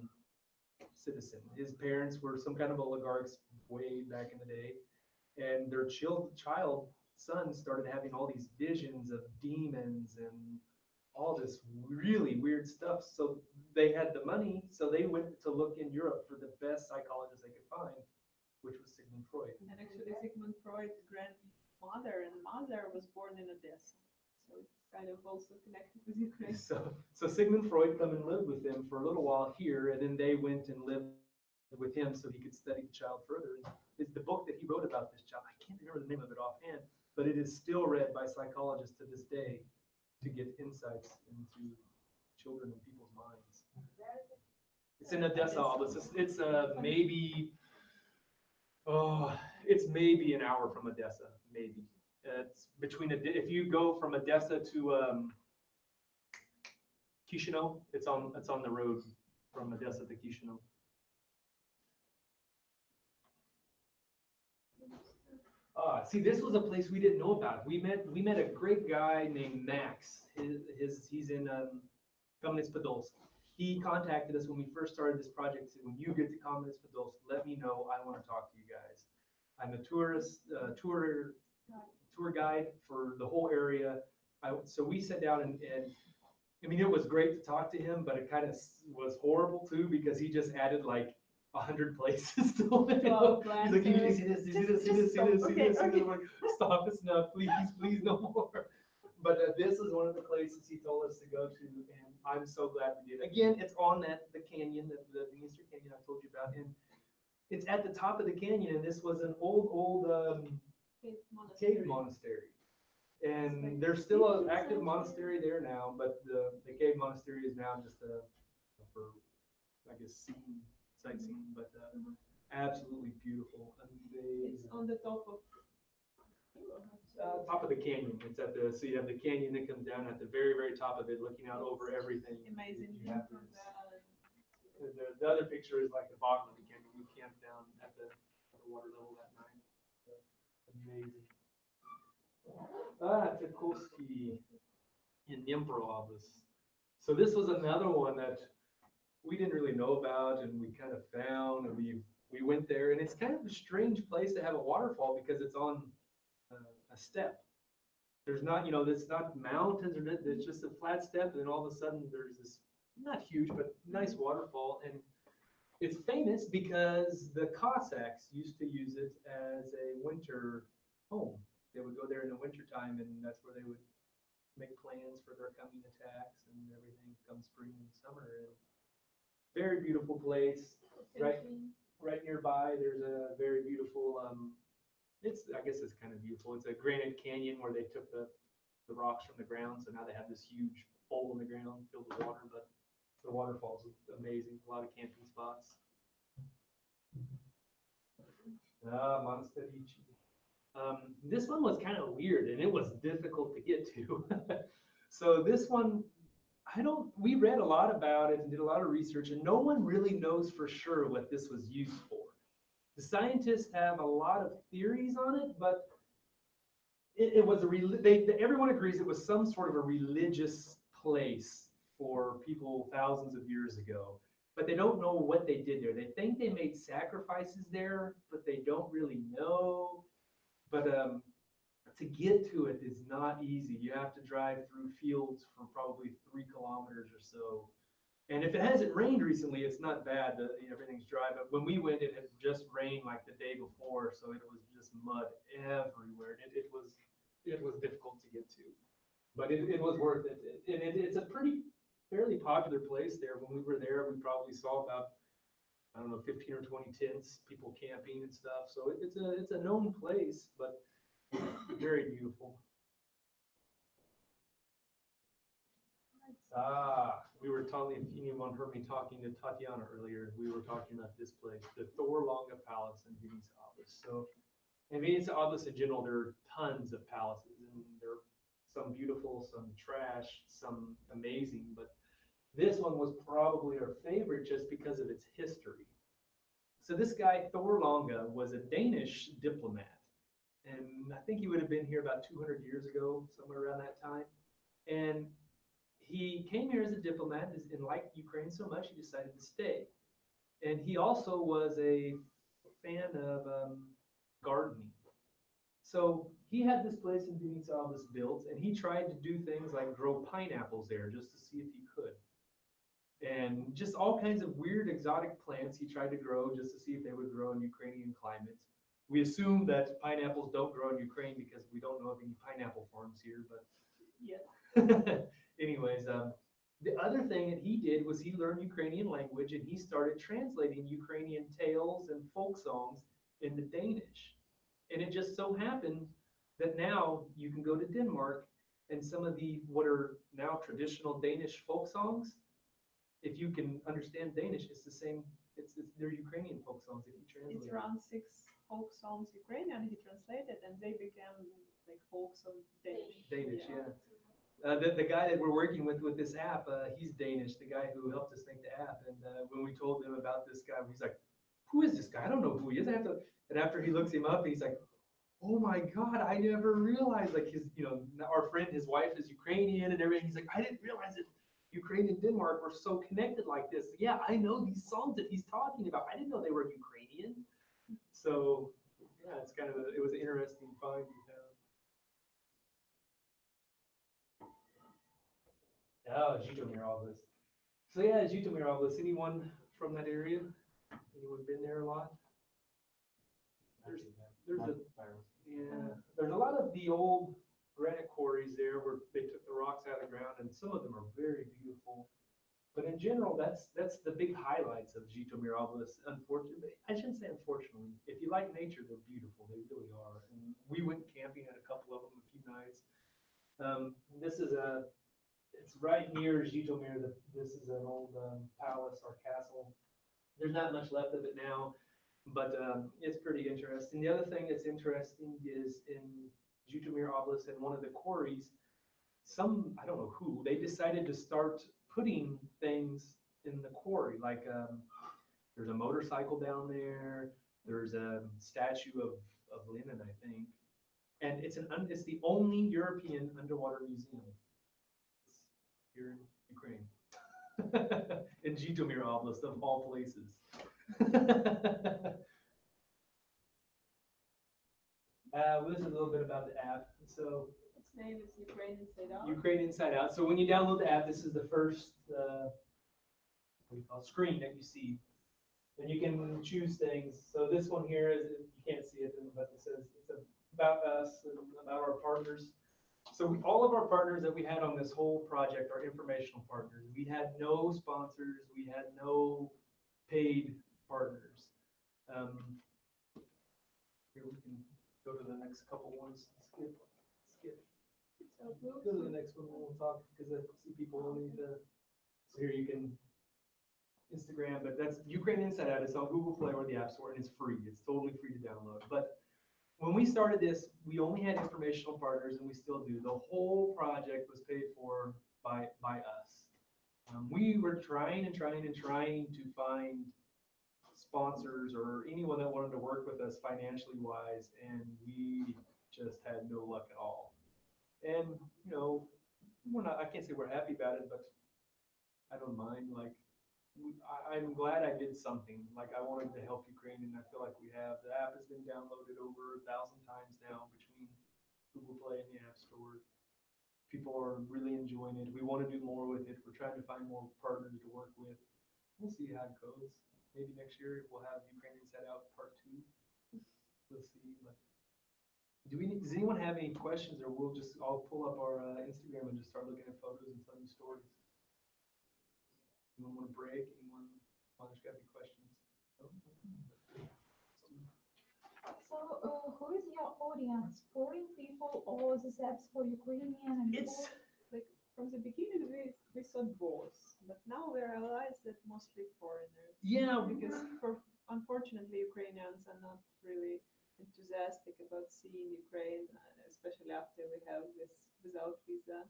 citizen. His parents were some kind of oligarchs way back in the day, and their son started having all these visions of demons and all this really weird stuff. So they had the money, so they went to look in Europe for the best psychologist they could find, which was Sigmund Freud. And actually, Sigmund Freud's grandmother and mother was born in Odessa. So it's kind of also connected with Ukraine. So Sigmund Freud come and lived with them for a little while here, and then they went and lived with him so he could study the child further. And it's the book that he wrote about this child. I can't remember the name of it offhand, but it is still read by psychologists to this day to get insights into children and people's minds. It's in Odessa. It's maybe it's maybe an hour from Odessa, maybe. It's between if you go from Odessa to Chisinau, it's on the road from Odessa to Chisinau. See, this was a place we didn't know about. We met a great guy named Max. He's in Kamenets-Podolsk. He contacted us when we first started this project. He said, when you get to Kamenets-Podolsk, let me know. I want to talk to you guys. I'm a tour guide for the whole area. So we sat down and I mean, it was great to talk to him, but it kind of was horrible too because he just added like 100 places to it. He's like, you see this, you see this, see this, see this, see this. I'm like, stop, it's enough, please, please, no more. But this is one of the places he told us to go to, and I'm so glad we did. Again, it's on the canyon, the Easter Canyon I told you about, and it's at the top of the canyon, and this was an old cave monastery. And there's still an active monastery there now, but the cave monastery is now just for, I guess, sightseeing, but absolutely beautiful, amazing. It's on the top of Top of the canyon. It's at so you have the canyon that comes down at the very, very top of it, looking out over everything. amazing You view have from this. The other picture is like the bottom of the canyon. We camped down at the water level that night. Amazing. Tchaikovsky in Dnipro. So this was another one that we didn't really know about, and we kind of found, and we went there, and it's kind of a strange place to have a waterfall because it's on a step. There's not, it's not mountains or nothing. It's just a flat step, and then all of a sudden there's this not huge but nice waterfall, and it's famous because the Cossacks used to use it as a winter home. They would go there in the wintertime, and that's where they would make plans for their coming attacks and everything come spring and summer. And very beautiful place. Right nearby, there's a very beautiful, I guess it's kind of beautiful. It's a granite canyon where they took the rocks from the ground, so now they have this huge hole in the ground filled with water, but the waterfall's amazing. A lot of camping spots. Monasterici. This one was kind of weird, and it was difficult to get to. So this one, we read a lot about it and did a lot of research, and no one really knows for sure what this was used for. The scientists have a lot of theories on it, but it was everyone agrees it was some sort of a religious place for people thousands of years ago. But they don't know what they did there. They think they made sacrifices there, but they don't really know. But to get to it is not easy. You have to drive through fields for probably 3 kilometers or so. And if it hasn't rained recently, it's not bad. Everything's dry. But when we went, it had just rained like the day before, so it was just mud everywhere. It was difficult to get to, but it was worth it. And it's a fairly popular place there. When we were there, we probably saw about, I don't know, 15 or 20 tents, people camping and stuff. So it's a known place, but very beautiful. We were talking, if anyone heard me talking to Tatiana earlier, we were talking about this place, the Thorlonga Palace in Vinica Obelisk. So in Vinica Obelisk in general, there are tons of palaces, and there are some beautiful, some trash, some amazing, but this one was probably our favorite just because of its history. So this guy, Thorlonga, was a Danish diplomat, and I think he would have been here about 200 years ago, somewhere around that time. And he came here as a diplomat and liked Ukraine so much he decided to stay. And he also was a fan of gardening. So he had this place in Vinica Obelisk built, and he tried to do things like grow pineapples there just to see if he could. And just all kinds of weird exotic plants he tried to grow just to see if they would grow in Ukrainian climates. We assume that pineapples don't grow in Ukraine because we don't know of any pineapple farms here, but Yes. Anyways, the other thing that he did was he learned Ukrainian language and he started translating Ukrainian tales and folk songs into Danish. And it just so happened that now you can go to Denmark and some of the what are now traditional Danish folk songs, if you can understand Danish, it's the same. It's they're Ukrainian folk songs if you translate. It's around 6 folk songs Ukrainian he translated, and they became like folk songs Danish. Danish, yeah. The guy that we're working with this app, he's Danish. The guy who helped us make the app, and when we told him about this guy, he's like, "Who is this guy? I don't know who he is." I have to. And after he looks him up, he's like, "Oh my God, I never realized." Like his, our friend, his wife is Ukrainian and everything. He's like, "I didn't realize that Ukraine and Denmark were so connected like this." Yeah, I know these songs that he's talking about. I didn't know they were Ukrainian. So yeah, it's kind of it was an interesting find we found. Oh, Zhytomyr Oblast. So yeah, Zhytomyr Oblast. Anyone from that area? Anyone been there a lot? There's a yeah. There's a lot of the old granite quarries there where they took the rocks out of the ground, and some of them are very beautiful. But in general, that's the big highlights of Zhytomyr Oblast. Unfortunately, I shouldn't say unfortunately. If you like nature, they're beautiful. They really are. And we went camping at a couple of them a few nights. This is it's right near Zhytomyr. This is an old palace or castle. There's not much left of it now, but it's pretty interesting. The other thing that's interesting is in Zhytomyr Oblast in one of the quarries, I don't know who, they decided to start putting things in the quarry. Like there's a motorcycle down there. There's a statue of Lenin, I think. And it's the only European underwater museum. It's here in Ukraine. In Zhytomyr Oblast, of all places. This is a little bit about the app. So Its name is Ukraine Inside Out. Ukraine Inside Out. So when you download the app, this is the first what do you call it, screen that you see. And you can choose things. So this one here is, you can't see it, but it says it's about us and about our partners. So all of our partners that we had on this whole project are informational partners. We had no sponsors. We had no paid partners. Here we can go to the next couple ones. Skip. So blue. Go to the next one and we'll talk because I see people wanting to. So here you can Instagram, but that's Ukraine Inside Out. It's on Google Play or the App Store, and it's free. It's totally free to download. But when we started this, we only had informational partners, and we still do. The whole project was paid for by us. We were trying and trying and trying to find sponsors or anyone that wanted to work with us financially wise, and we just had no luck at all. And we're not. I can't say we're happy about it, but I don't mind. Like, I'm glad I did something. Like, I wanted to help Ukraine, and I feel like we have. The app has been downloaded over 1,000 times now between Google Play and the App Store. People are really enjoying it. We want to do more with it. We're trying to find more partners to work with. We'll see how it goes. Maybe next year we'll have Ukraine Inside Out Part 2. We'll see. But does anyone have any questions, or I'll pull up our Instagram and just start looking at photos and telling stories. Anyone want to break? Anyone? Oh, there's got to be questions. Oh. So, who is your audience? Foreign people or these apps for Ukrainian and It's Like from the beginning, we thought both, but now we realize that mostly foreigners. yeah, Because unfortunately, Ukrainians are not really enthusiastic about seeing Ukraine, especially after we have this without visa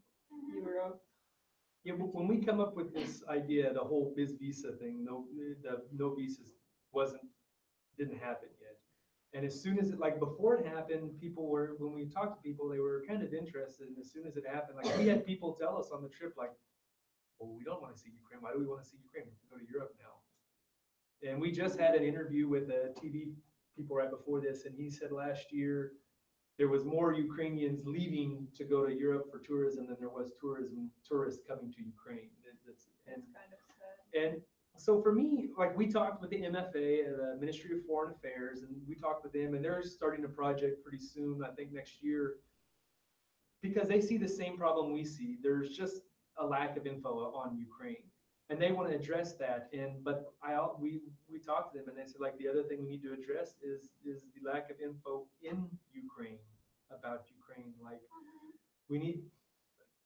Europe. yeah. When we come up with this idea, the whole biz visa thing, no visas didn't happen yet. And as soon as before it happened, when we talked to people, they were kind of interested. And as soon as it happened, like we had people tell us on the trip, like, well, we don't want to see Ukraine. Why do we want to see Ukraine? We can go to Europe now. And we just had an interview with the TV people right before this, and he said last year there was more Ukrainians leaving to go to Europe for tourism than there was tourists coming to Ukraine. It's kind of sad. And so for me, like we talked with the MFA, the Ministry of Foreign Affairs, and we talked with them, and they're starting a project pretty soon, I think next year, because they see the same problem we see. There's just a lack of info on Ukraine, and they want to address that. And but we talked to them, and they said like the other thing we need to address is the lack of info in Ukraine about Ukraine. Like we need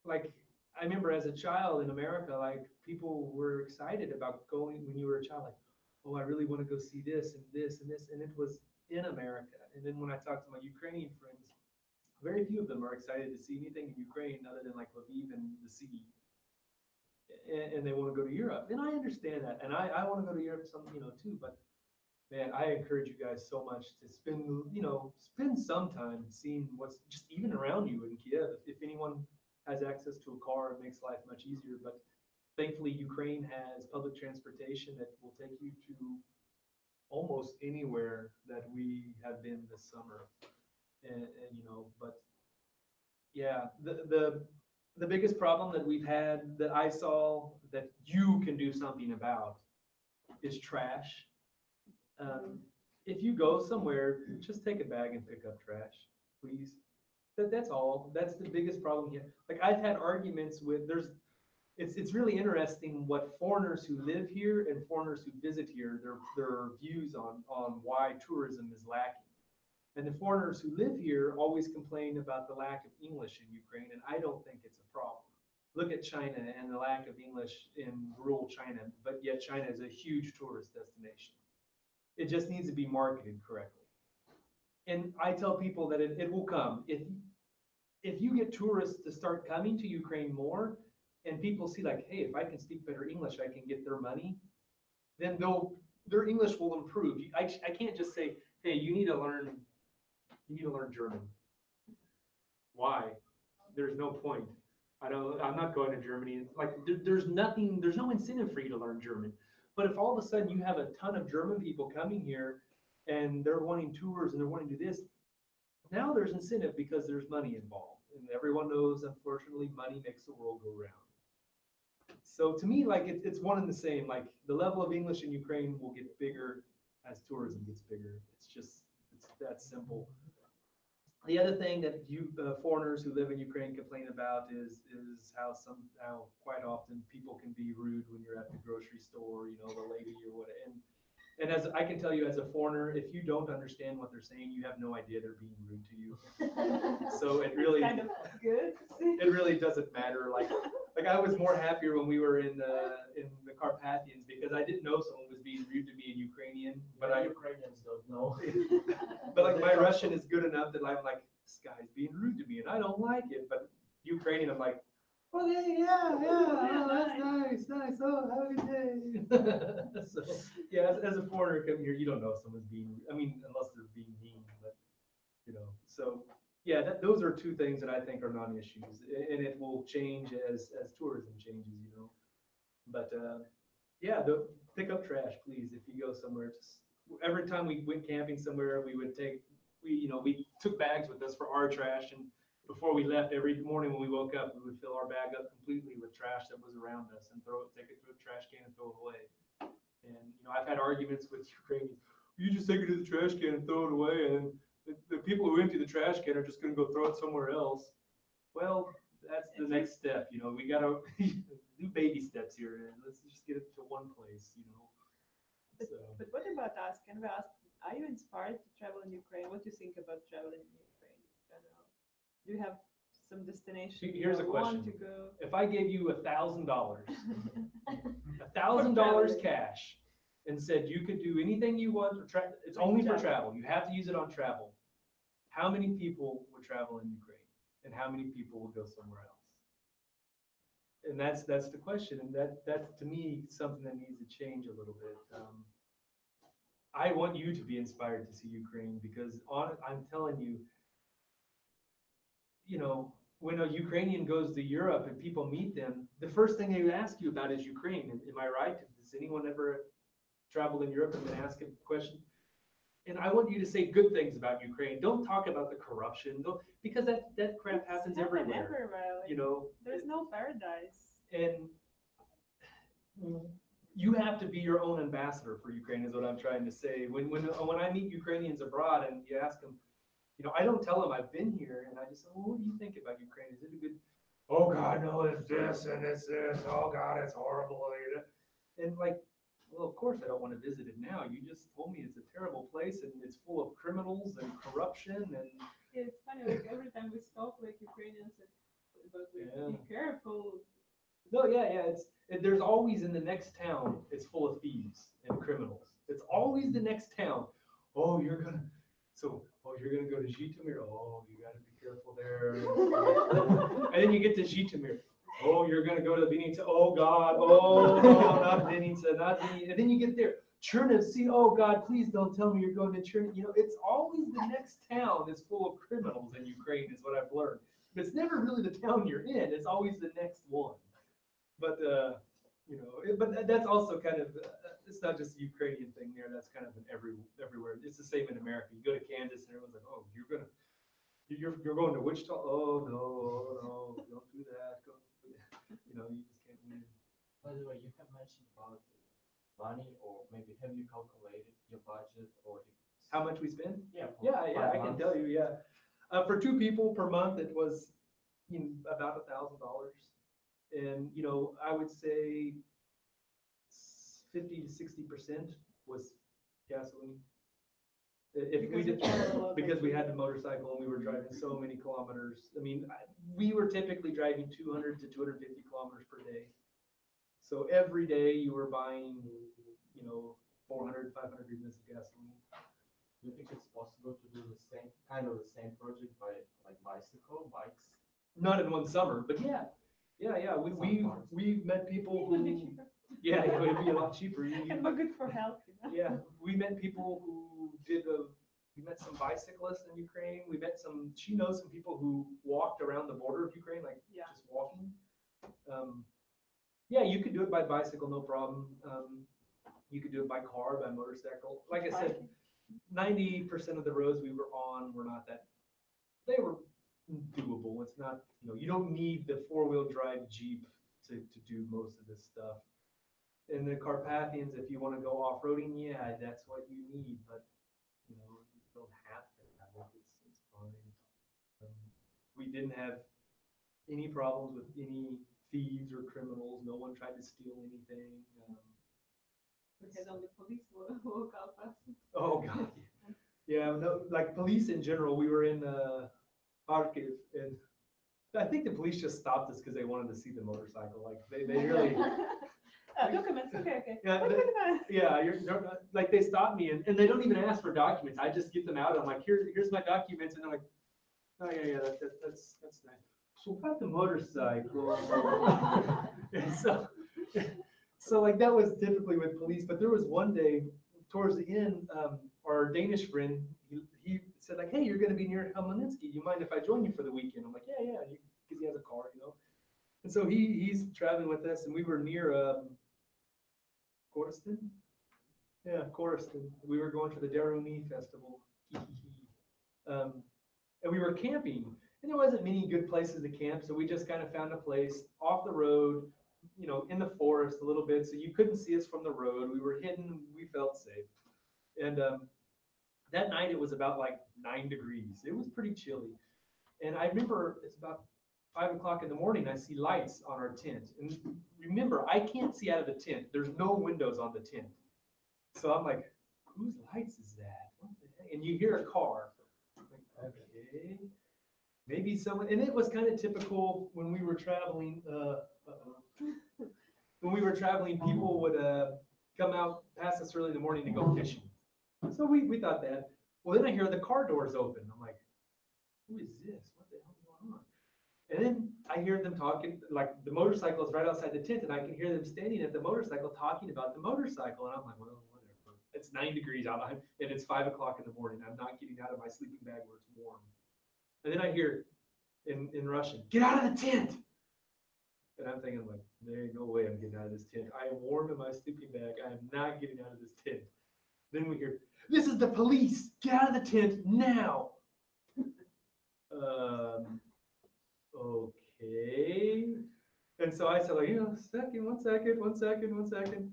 like I remember as a child in America, like people were excited about going when you were a child, like, oh, I really want to go see this and this and this, and it was in America. And then when I talked to my Ukrainian friends, very few of them are excited to see anything in Ukraine other than like Lviv and the sea. And they want to go to Europe. And I understand that. And I want to go to Europe some, too. But man, I encourage you guys so much to spend some time seeing what's just even around you in Kiev. If anyone has access to a car, it makes life much easier. But thankfully, Ukraine has public transportation that will take you to almost anywhere that we have been this summer. And but yeah, the biggest problem that we've had that I saw that you can do something about is trash. If you go somewhere, just take a bag and pick up trash, please. That's all. That's the biggest problem here. Like I've had arguments with it's really interesting what foreigners who live here and foreigners who visit here, their views on why tourism is lacking. And the foreigners who live here always complain about the lack of English in Ukraine, and I don't think it's a problem. Look at China and the lack of English in rural China, but yet China is a huge tourist destination. It just needs to be marketed correctly. And I tell people that it will come. If you get tourists to start coming to Ukraine more, and people see like, hey, if I can speak better English, I can get their money, then their English will improve. I can't just say, hey, you need to learn German. Why? There's no point. I'm not going to Germany. Like there's no incentive for you to learn German. But if all of a sudden you have a ton of German people coming here and they're wanting tours and they're wanting to do this, now there's incentive because there's money involved. And everyone knows, unfortunately, money makes the world go round. So to me, like it's one and the same. Like the level of English in Ukraine will get bigger as tourism gets bigger. It's that simple. The other thing that foreigners who live in Ukraine complain about is how quite often people can be rude when you're at the grocery store, the lady or whatever. And as I can tell you as a foreigner, if you don't understand what they're saying, you have no idea they're being rude to you. So it really kind of good. it really doesn't matter. Like I was more happier when we were in the Carpathians because I didn't know someone was being rude to me in Ukrainian, but Ukrainians don't know. but like my Russian is good enough that I'm like, this guy's being rude to me and I don't like it. But Ukrainian, I'm like, okay, yeah, oh, that's nice. Oh, have a good day. So yeah, as a foreigner coming here, you don't know if someone's being, I mean, unless they're being mean, but so yeah, those are two things that I think are non-issues, and it will change as tourism changes, But yeah, pick up trash, please, if you go somewhere. Just every time we went camping somewhere, we took bags with us for our trash, and before we left, every morning when we woke up, we would fill our bag up completely with trash that was around us and take it to a trash can and throw it away. And I've had arguments with Ukrainians. You just take it to the trash can and throw it away, and then the people who empty the trash can are just going to go throw it somewhere else. Well, that's the next step. We got to do baby steps here, and let's just get it to one place. But what about us? Can we ask? Are you inspired to travel in Ukraine? What do you think about traveling in Ukraine in general? Do you have some destination Here's a you want question. to go? If I gave you $1,000, $1,000 cash, and said you could do anything you want, it's only for travel. You have to use it on travel. How many people would travel in Ukraine, and how many people would go somewhere else? And that's the question, and that's to me something that needs to change a little bit. I want you to be inspired to see Ukraine because I'm telling you, when a Ukrainian goes to Europe and people meet them, the first thing they ask you about is Ukraine. Am I right? Does anyone ever travel in Europe and then ask a question? And I want you to say good things about Ukraine. Don't talk about the corruption, because that crap happens everywhere. Like, there's no paradise. And you have to be your own ambassador for Ukraine, is what I'm trying to say. When I meet Ukrainians abroad and you ask them, I don't tell them I've been here, and I just say, well, what do you think about Ukraine? Is it a good? Oh God, no, it's this and it's this. Oh God, it's horrible. And like, well, of course I don't want to visit it now. You just told me it's a terrible place and it's full of criminals and corruption and. Yeah, it's funny, like every time we stop, like Ukrainians, but we be careful. No, yeah. There's always in the next town. It's full of thieves and criminals. It's always the next town. Oh, you're gonna go to Zhytomyr. Oh, you gotta be careful there. And then you get to Zhytomyr. Oh, you're gonna go to Vinica. Oh God. Oh no, not Vinica, not Vinica. And then you get there. Chernivtsi. Oh God, please don't tell me you're going to Chernivtsi. It's always the next town that's full of criminals in Ukraine, is what I've learned. But it's never really the town you're in. It's always the next one. But that's also kind of it's not just a Ukrainian thing there. That's kind of an everywhere. It's the same in America. You go to Kansas and everyone's like, oh, you're going to Wichita. Oh no, don't do that. You just can't win. By the way, you have mentioned about money, or maybe have you calculated your budget or How much we spend? yeah, for Yeah, 5 I can months? tell you. Yeah, for 2 people per month, it was about $1,000, and I would say 50 to 60% was gasoline. If we did, because we had the motorcycle and we were driving so many kilometers. I mean, we were typically driving 200 to 250 kilometers per day. So every day you were buying, 400, 500 units of gasoline. Do you think it's possible to do the same project by like bikes? Not in one summer, but yeah. We've met people It would be who, cheaper. yeah, it would be a lot cheaper. And we're good for health, Yeah, we met people who we met some bicyclists in Ukraine. She knows some people who walked around the border of Ukraine, like Yeah. just walking. Yeah, you could do it by bicycle, no problem. You could do it by car, by motorcycle. Like I said, 90% of the roads we were on were not that, they were doable. It's not, you don't need the 4-wheel drive Jeep to do most of this stuff. In the Carpathians, if you want to go off-roading, yeah, that's what you need, but you don't have to have it. It's fine. We didn't have any problems with any thieves or criminals. No one tried to steal anything. because only police woke up us. Oh God. Yeah, no, like police in general, we were in Kharkiv, and I think the police just stopped us because they wanted to see the motorcycle. Like they really. Documents, okay. Yeah, like they stop me and they don't even ask for documents. I just get them out. I'm like, here's my documents, and they're like, oh yeah, that's nice. So about the motorcycle. And so like that was typically with police, but there was one day towards the end, our Danish friend, he said like, hey, you're going to be near Helmaninsky. Do you mind if I join you for the weekend? I'm like, yeah, because he has a car, And so he's traveling with us, and we were near Koristan? Yeah, Koristan. We were going to the Daruni festival. And we were camping, and there wasn't many good places to camp, so we just kind of found a place off the road, in the forest a little bit, so you couldn't see us from the road. We were hidden. We felt safe. And that night it was about like 9 degrees. It was pretty chilly. And I remember it's about 5 o'clock in the morning, I see lights on our tent. And remember, I can't see out of the tent. There's no windows on the tent. So I'm like, whose lights is that? What the heck? And you hear a car. I'm like, okay, maybe someone, and it was kind of typical when we were traveling, people would come out past us early in the morning to go fishing. So we thought that. Well, then I hear the car doors open. I'm like, who is this? What the hell's going on? And then I hear them talking, like the motorcycle is right outside the tent, and I can hear them standing at the motorcycle talking about the motorcycle. And I'm like, well, whatever. It's 9 degrees out, and it's 5 o'clock in the morning. I'm not getting out of my sleeping bag where it's warm. And then I hear in Russian, get out of the tent. And I'm thinking, like, there ain't no way I'm getting out of this tent. I am warm in my sleeping bag. I am not getting out of this tent. Then we hear, this is the police. Get out of the tent now. Okay. And so I said, like, one second.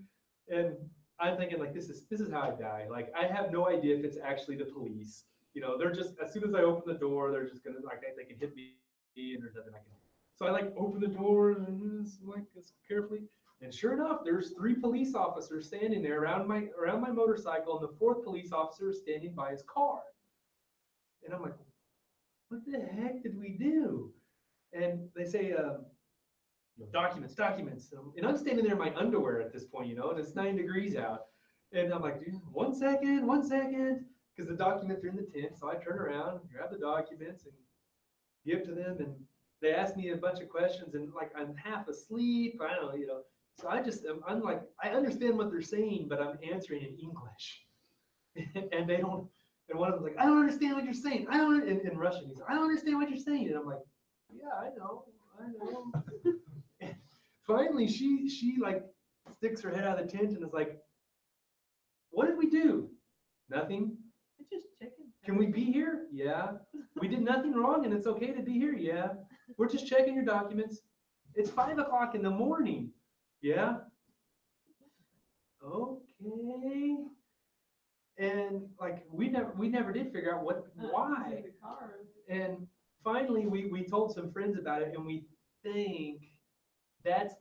And I'm thinking, like, this is how I die. Like, I have no idea if it's actually the police You know, they're just, as soon as I open the door, they're just gonna, like, they can hit me and there's nothing I can do. So I like open the door and just, like, as carefully. And sure enough, there's 3 police officers standing there around my motorcycle, and the 4th police officer is standing by his car. And I'm like, what the heck did we do? And they say, documents, documents. And I'm standing there in my underwear at this point, you know, and it's 9 degrees out. And I'm like, dude, 1 second, 1 second. Because the documents are in the tent. So I turn around, grab the documents, and give to them. And they ask me a bunch of questions. And like, I'm half asleep. I don't know, you know. So I'm like, I understand what they're saying, but I'm answering in English. And they don't, and one of them's like, I don't understand what you're saying. I don't, in Russian, he's like, I don't understand what you're saying. And I'm like, yeah, I know. And finally, she like sticks her head out of the tent and is like, what did we do? Nothing. I just checking. Can we be here? Yeah. We did nothing wrong and it's okay to be here? Yeah. We're just checking your documents. It's 5 o'clock in the morning. Yeah. Okay. And like we never did figure out why. The car. And finally we told some friends about it, and we think that's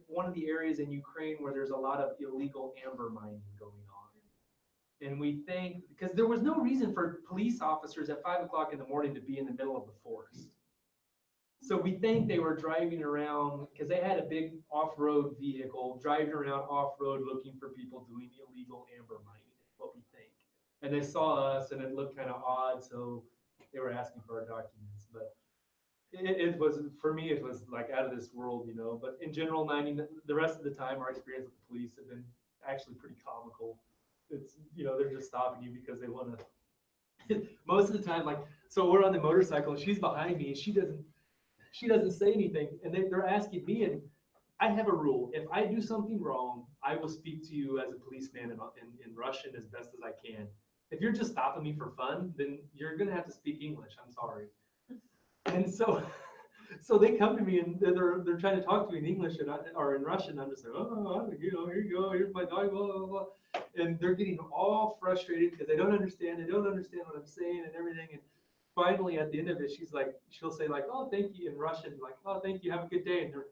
one of the areas in Ukraine where there's a lot of illegal amber mining going on. And we think, because there was no reason for police officers at 5 o'clock in the morning to be in the middle of the forest. So we think they were driving around, because they had a big off-road vehicle, driving around off-road looking for people doing illegal amber mining, is what we think. And they saw us and it looked kind of odd, so they were asking for our documents. But it was, for me, it was like out of this world, you know. But in general, the rest of the time, our experience with the police have been actually pretty comical. It's, you know, they're just stopping you because they want to. Most of the time, like, so we're on the motorcycle and she's behind me and she doesn't say anything, and they're asking me, and I have a rule. If I do something wrong, I will speak to you as a policeman in Russian as best as I can. If you're just stopping me for fun, then you're gonna have to speak English. I'm sorry. And so they come to me and they're trying to talk to me in English or in Russian. I'm just like, oh, you know, here you go, here's my dog, blah, blah, blah. And they're getting all frustrated because they don't understand what I'm saying and everything. And finally, at the end of it, she'll say like, oh, thank you in Russian, like, oh, thank you, have a good day. And they're,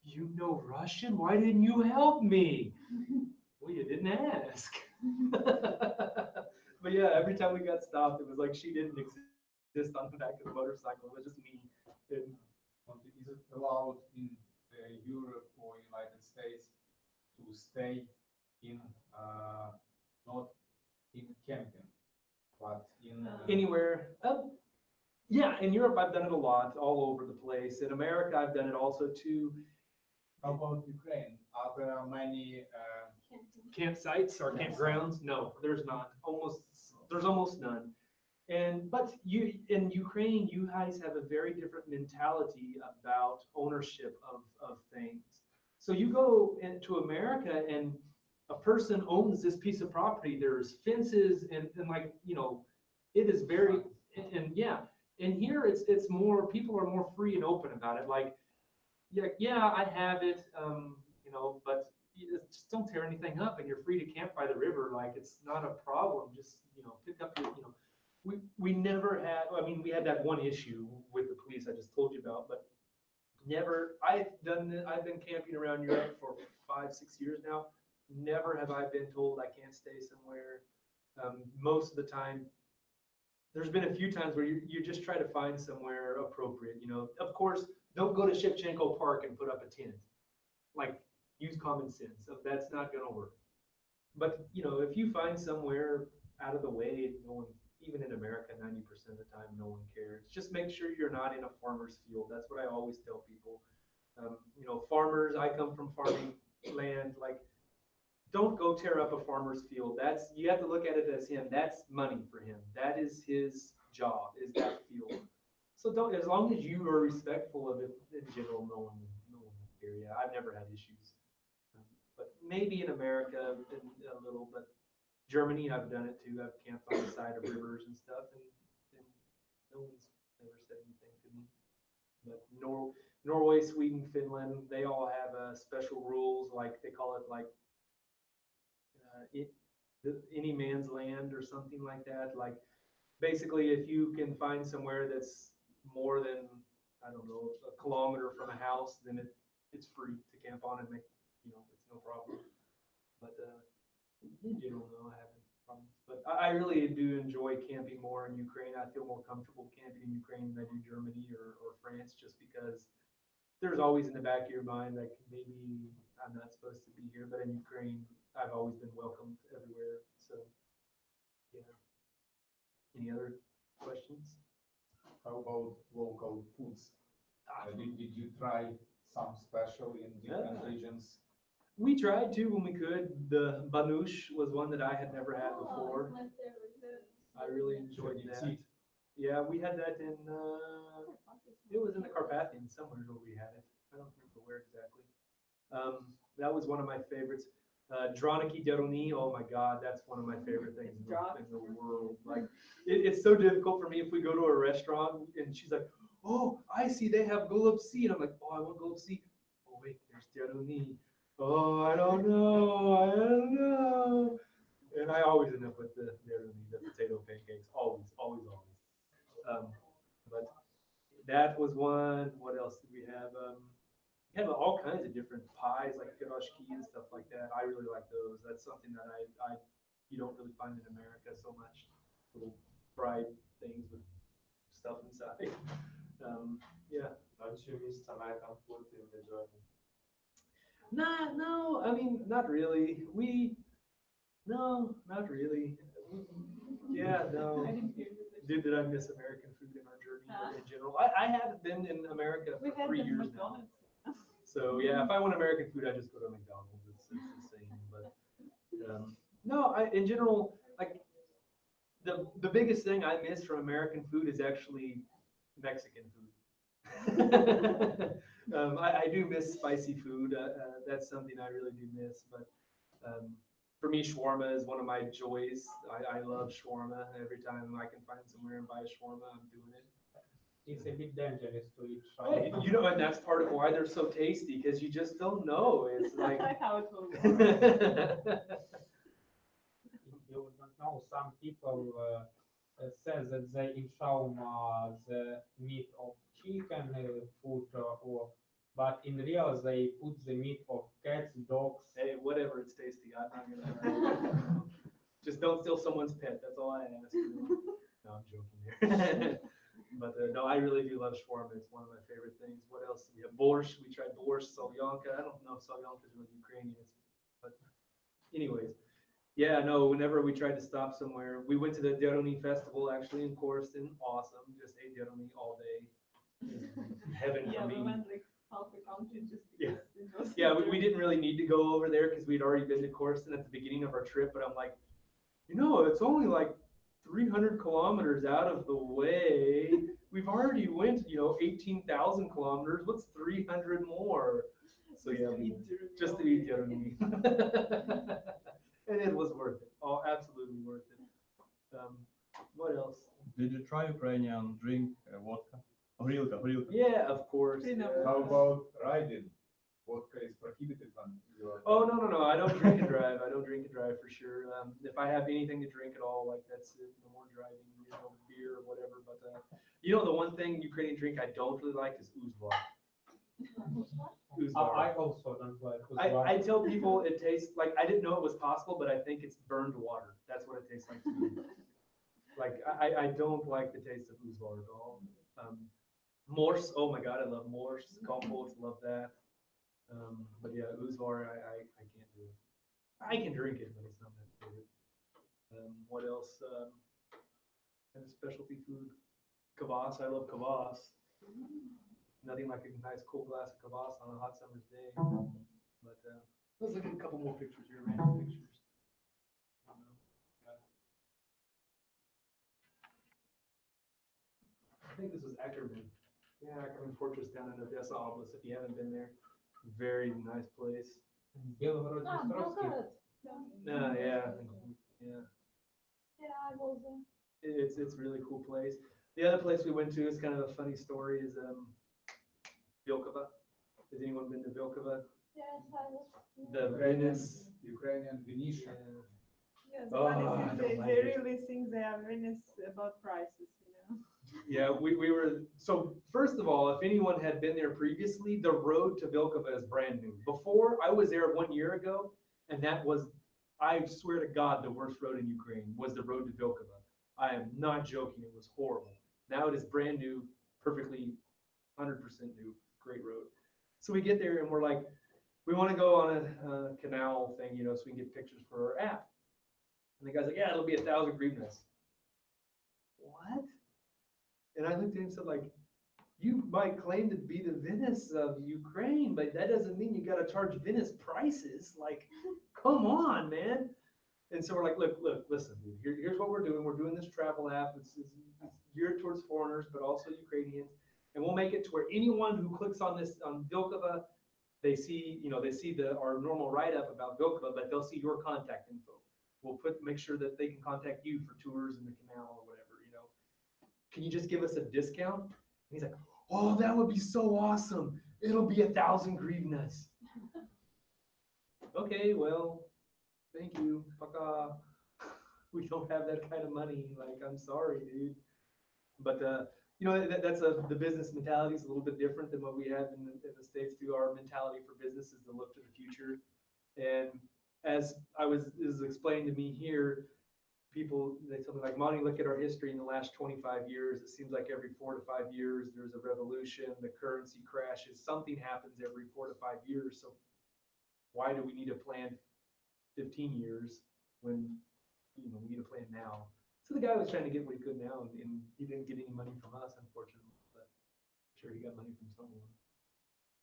you know Russian? Why didn't you help me? Well, you didn't ask. But yeah, every time we got stopped, it was like she didn't exist on the back of the motorcycle. It was just me. And Is it allowed in Europe or United States to stay in not in camping, but in anywhere. Yeah, in Europe I've done it a lot, all over the place. In America I've done it also too. how about Ukraine? Are there many Campsites or campgrounds? No, there's not. There's almost none. But in Ukraine, you guys have a very different mentality about ownership of things. So you go into America and a person owns this piece of property. There's fences and like, you know, it is very, and yeah. And here it's more, people are more free and open about it. Like, yeah, I have it, you know, but you just don't tear anything up, and you're free to camp by the river. Like, it's not a problem. Just, you know, pick up your, you know, we never had, I mean, we had that one issue with the police I just told you about, but never, I've been camping around Europe for 5-6 years now. Never have I been told I can't stay somewhere. Most of the time, there's been a few times where you just try to find somewhere appropriate, you know. Of course, don't go to Shevchenko Park and put up a tent. Like, use common sense. That's not gonna work. But, you know, if you find somewhere out of the way, no one, even in America, 90% of the time, no one cares. Just make sure you're not in a farmer's field. That's what I always tell people. You know, farmers, I come from farming land, like, don't go tear up a farmer's field. You have to look at it as him. That's money for him. That is his job, is that field. So don't, as long as you are respectful of it, in general, no one will care. Yeah, I've never had issues. But maybe in America, a little, but Germany, I've done it too. I've camped on the side of rivers and stuff, and no one's ever said anything to me. But Norway, Sweden, Finland, they all have special rules, like they call it like any man's land or something like that. Like basically, if you can find somewhere that's more than, I don't know, a kilometer from a house, then it's free to camp on and make, it's no problem. But in general, no, I haven't problems. But I really do enjoy camping more in Ukraine. I feel more comfortable camping in Ukraine than I do Germany or France, just because there's always in the back of your mind, like maybe I'm not supposed to be here, but in Ukraine, I've always been welcomed everywhere. So, yeah. Any other questions? How about local foods? Ah, Did you try some special in different Yeah. regions? We tried to when we could. The banush was one that I had never had Oh, before. it's my favorite. I really enjoyed that. Trusty. Yeah, we had that in, it was in the Carpathians somewhere where we had it. I don't remember where exactly. That was one of my favorites. Draniki Deroni, oh my God, that's one of my favorite things in the world. Like, it's so difficult for me if we go to a restaurant and she's like, oh, I see they have golubsi. And I'm like, oh, I want golubsi. Oh, wait, there's Deroni. Oh, I don't know. And I always end up with the Deroni, the potato pancakes. Always, always, always. But that was one. What else did we have? We have all kinds of different pies, like pierogi and stuff like that. I really like those. That's something that you don't really find in America so much. Little fried things with stuff inside. Yeah. Don't you miss American food in the journey? No, I mean, not really. No, not really. Yeah, no. Did I miss American food in our journey or in general? I haven't been in America for We've had 3 the years now. McDonald's. So yeah, if I want American food, I just go to McDonald's. It's the same. But no, in general, like the biggest thing I miss from American food is actually Mexican food. I do miss spicy food. That's something I really do miss. But for me, shawarma is one of my joys. I love shawarma. Every time I can find somewhere and buy a shawarma, I'm doing it. It's a bit dangerous to eat Hey, shawarma. and that's part of why they're so tasty, because you just don't know. It's like How it will work. You don't know, some people say that they in shawarma the meat of chicken food, but in real they put the meat of cats, dogs. Hey, whatever, it's tasty. I'm not gonna. Just don't steal someone's pet. That's all I ask. No, I'm joking here. But no, I really do love shawarma. It's one of my favorite things. What else? We have borscht. We tried borscht, solyanka. I don't know if solyanka is really Ukrainian, but anyways, yeah, no. Whenever we tried to stop somewhere, we went to the Deroni festival actually in Korsten. Awesome. Just ate Deroni all day. Heaven Yeah, for we me. went like half a country just Yeah. because it was. Yeah, we didn't really need to go over there because we'd already been to Korsten at the beginning of our trip. But I'm like, it's only like 300 kilometers out of the way. We've already went, 18,000 kilometers. What's 300 more? So yeah, just to eat Jeremy. And it was worth it. Oh, absolutely worth it. What else? Did you try Ukrainian drink vodka? Horilka. Yeah, of course. Freedom. Yeah. How about riding? Vodka is prohibited on your. Oh, no. I don't drink and drive. I don't drink and drive for sure. If I have anything to drink at all, like that's it. No more driving, beer or whatever. But the one thing Ukrainian drink I don't really like is uzvar. I also don't like I tell people it tastes like, I didn't know it was possible, but I think it's burned water. That's what it tastes like to me. Like I don't like the taste of uzvar at all. Morse, oh my God, I love morse. Compost, love that. But yeah, uzvar, I can't do it. I can drink it, but it's not my favorite. What else? Kind of specialty food. Kvass, I love kvass. Nothing like a nice cool glass of kvass on a hot summer's day. But let's look at a couple more pictures here, random pictures. I think this was Ackerman. Yeah, Ackerman Fortress down in Odessa Oblast. If you haven't been there, very nice place. Белгород-Днестровский. Yeah. Yeah, I was there. It's a really cool place. The other place we went to is kind of a funny story is Vilkova. Has anyone been to Vilkova? Yes, I was. The Venice. Ukrainian Venetian. Yeah, the Oh, money I thing, don't they, like they it. really think they are winners about prices, you know. Yeah, we were, so first of all, if anyone had been there previously, the road to Vilkova is brand new. Before, I was there 1 year ago, and that was, I swear to God, the worst road in Ukraine was the road to Vilkova. I am not joking, it was horrible. Now it is brand new, perfectly 100% new, great road. So we get there and we're like, we want to go on a canal thing, so we can get pictures for our app. And the guy's like, yeah, it'll be 1,000 hryvnias. What? And I looked at him and said, like, you might claim to be the Venice of Ukraine, but that doesn't mean you got to charge Venice prices. Like, come on, man. And so we're like, look, listen, dude, here's what we're doing. We're doing this travel app. It's geared towards foreigners, but also Ukrainians. And we'll make it to where anyone who clicks on this, on Vilkova, they see, our normal write-up about Vilkova, but they'll see your contact info. We'll make sure that they can contact you for tours in the canal or whatever, Can you just give us a discount? And he's like, oh, that would be so awesome. It'll be 1,000 hryvnias. Okay, well, thank you. Пока. We don't have that kind of money. Like, I'm sorry, dude. But, that's the business mentality is a little bit different than what we have in the States too. Our mentality for business is to look to the future. And as is explained to me here, people, they tell me like, Monty, look at our history in the last 25 years. It seems like every 4 to 5 years, there's a revolution, the currency crashes, something happens every 4 to 5 years. So why do we need to plan 15 years when, we need to plan now? So the guy was trying to get what he could now, and he didn't get any money from us, unfortunately, but I'm sure he got money from someone.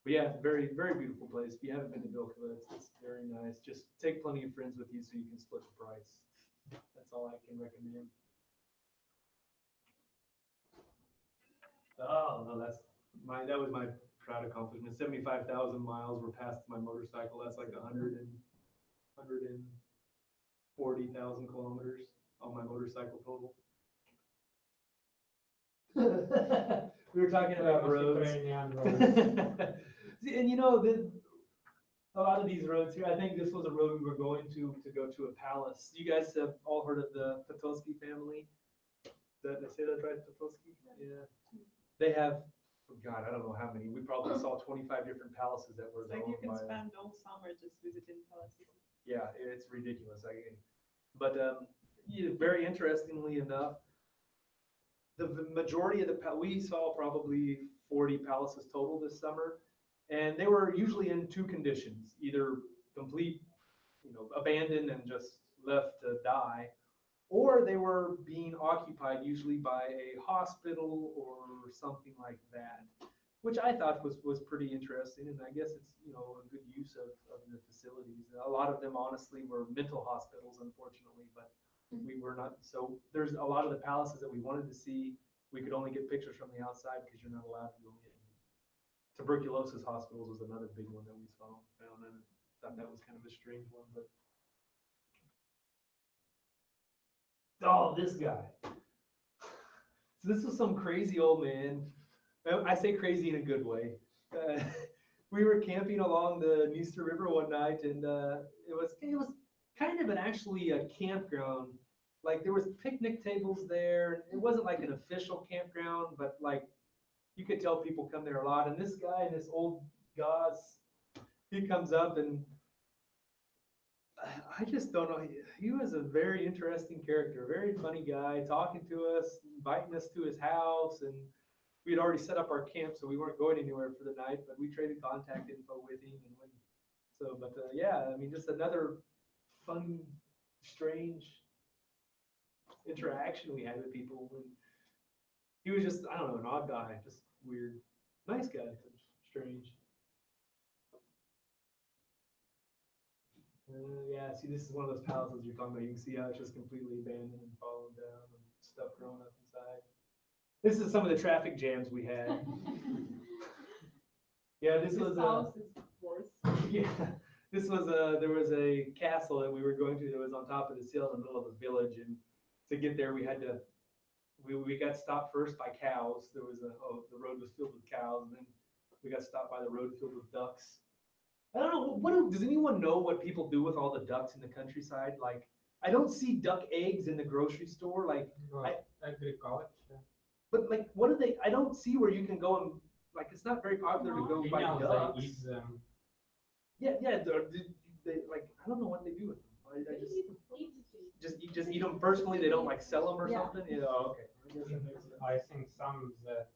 But yeah, very, very beautiful place. If you haven't been to Vilkova, it's very nice. Just take plenty of friends with you so you can split the price. That's all I can recommend. Oh no, that was my proud accomplishment. 75,000 miles were passed my motorcycle. That's like 140,000 kilometers on my motorcycle total. We were talking about roads. Ukrainian roads. And a lot of these roads here, I think this was a road we were going to go to a palace. You guys have all heard of the Potocki family? Did I say that right, Potocki? Yeah. They have, oh God, I don't know how many. We probably saw 25 different palaces that were It's like you owned can by. spend all summer just visiting palaces. Yeah, it's ridiculous. But very interestingly enough, the majority of we saw probably 40 palaces total this summer, and they were usually in two conditions: either complete, abandoned and just left to die, or they were being occupied usually by a hospital or something like that, which I thought was pretty interesting. And I guess it's, a good use of the facilities. A lot of them honestly were mental hospitals, unfortunately, but we were not. So there's a lot of the palaces that we wanted to see. We could only get pictures from the outside because you're not allowed to go in. Tuberculosis hospitals was another big one that we found, and I thought that was kind of a strange one, but. Oh, this guy. So this was some crazy old man. I say crazy in a good way. We were camping along the Dniester River one night, and it was kind of actually a campground. Like there was picnic tables there. It wasn't like an official campground, but like you could tell people come there a lot. And this guy, this old Gauss, he comes up and I just don't know. He was a very interesting character, very funny guy, talking to us, inviting us to his house, and we had already set up our camp, so we weren't going anywhere for the night. But we traded contact info with him, and yeah, I mean, just another fun, strange interaction we had with people. And he was just, I don't know, an odd guy, just weird, nice guy, but strange. Yeah, see, this is one of those palaces you're talking about. You can see how it's just completely abandoned and fallen down and stuff growing up inside. This is some of the traffic jams we had. Yeah, this was house is worse. yeah, there was a castle that we were going to that was on top of this hill in the middle of a village, and to get there we got stopped first by cows. The road was filled with cows, and then we got stopped by the road filled with ducks. I don't know, does anyone know what people do with all the ducks in the countryside? Like, I don't see duck eggs in the grocery store. Like, Agriculture. but like, what do they? I don't see where you can go and like. It's not very popular to go buy Females, ducks. they eat them. Yeah, yeah. They like. I don't know what they do with them. Just eat them personally. They don't like sell them or Yeah. something. Yeah. Oh, okay. I guess that makes sense. I think some the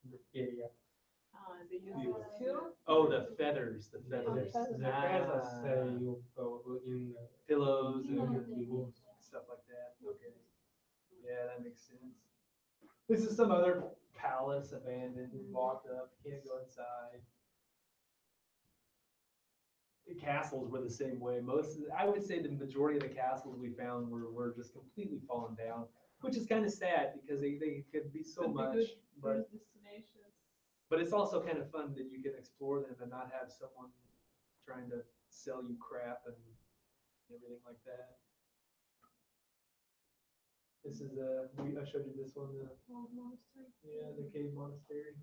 bacteria. They use Uh, it too. Oh, the feathers. The feathers. feathers. The feathers you go in Pillows Pillows and and stuff like that. Okay. Yeah, that makes sense. This is some other palace abandoned, locked up, can't go inside. The castles were the same way. I would say the majority of the castles we found were just completely fallen down, which is kind of sad because they could be so Could be much, good but tourist destinations. it's also kind of fun that you can explore them and not have someone trying to sell you crap and everything like that. This is I showed you this one, Old monastery. yeah, the cave monastery.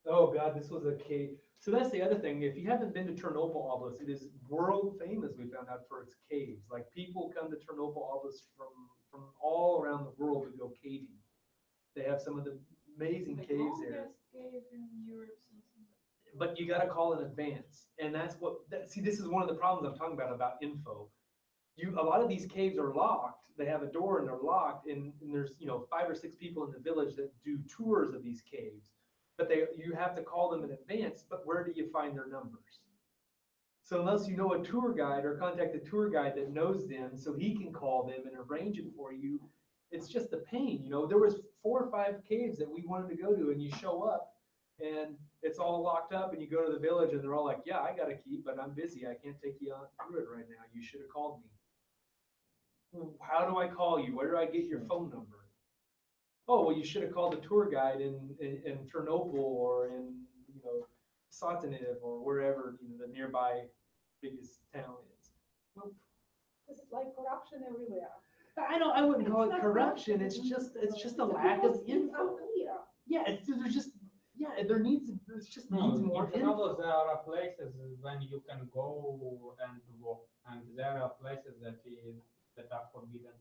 Oh God, this was a cave. So that's the other thing. If you haven't been to Chernobyl Obelisk, it is world famous. We found out for its caves. Like people come to Chernobyl Obelisk from all around the world to go caving. They have some of the amazing The caves there. longest cave in Europe. Something. But you got to call in advance, and that's see, this is one of the problems I'm talking about info. A lot of these caves are locked. They have a door and they're locked, and there's 5 or 6 people in the village that do tours of these caves, but you have to call them in advance. But where do you find their numbers? So unless you know a tour guide or contact a tour guide that knows them, so he can call them and arrange it for you, it's just a pain. There was 4 or 5 caves that we wanted to go to, and you show up and it's all locked up, and you go to the village and they're all like, yeah, I got a key, but I'm busy. I can't take you on through it right now. You should have called me. How do I call you? Where do I get your phone number? Oh, well, you should have called the tour guide in Chernobyl or in, Sotonev or wherever, the nearby biggest town is. Well, It's like corruption everywhere. I wouldn't call It's it not corruption. It's just a lack of info. unclear. Yeah, there's just, there needs more in info. Chernobyl, there are places when you can go and walk, and there are places that are forbidden.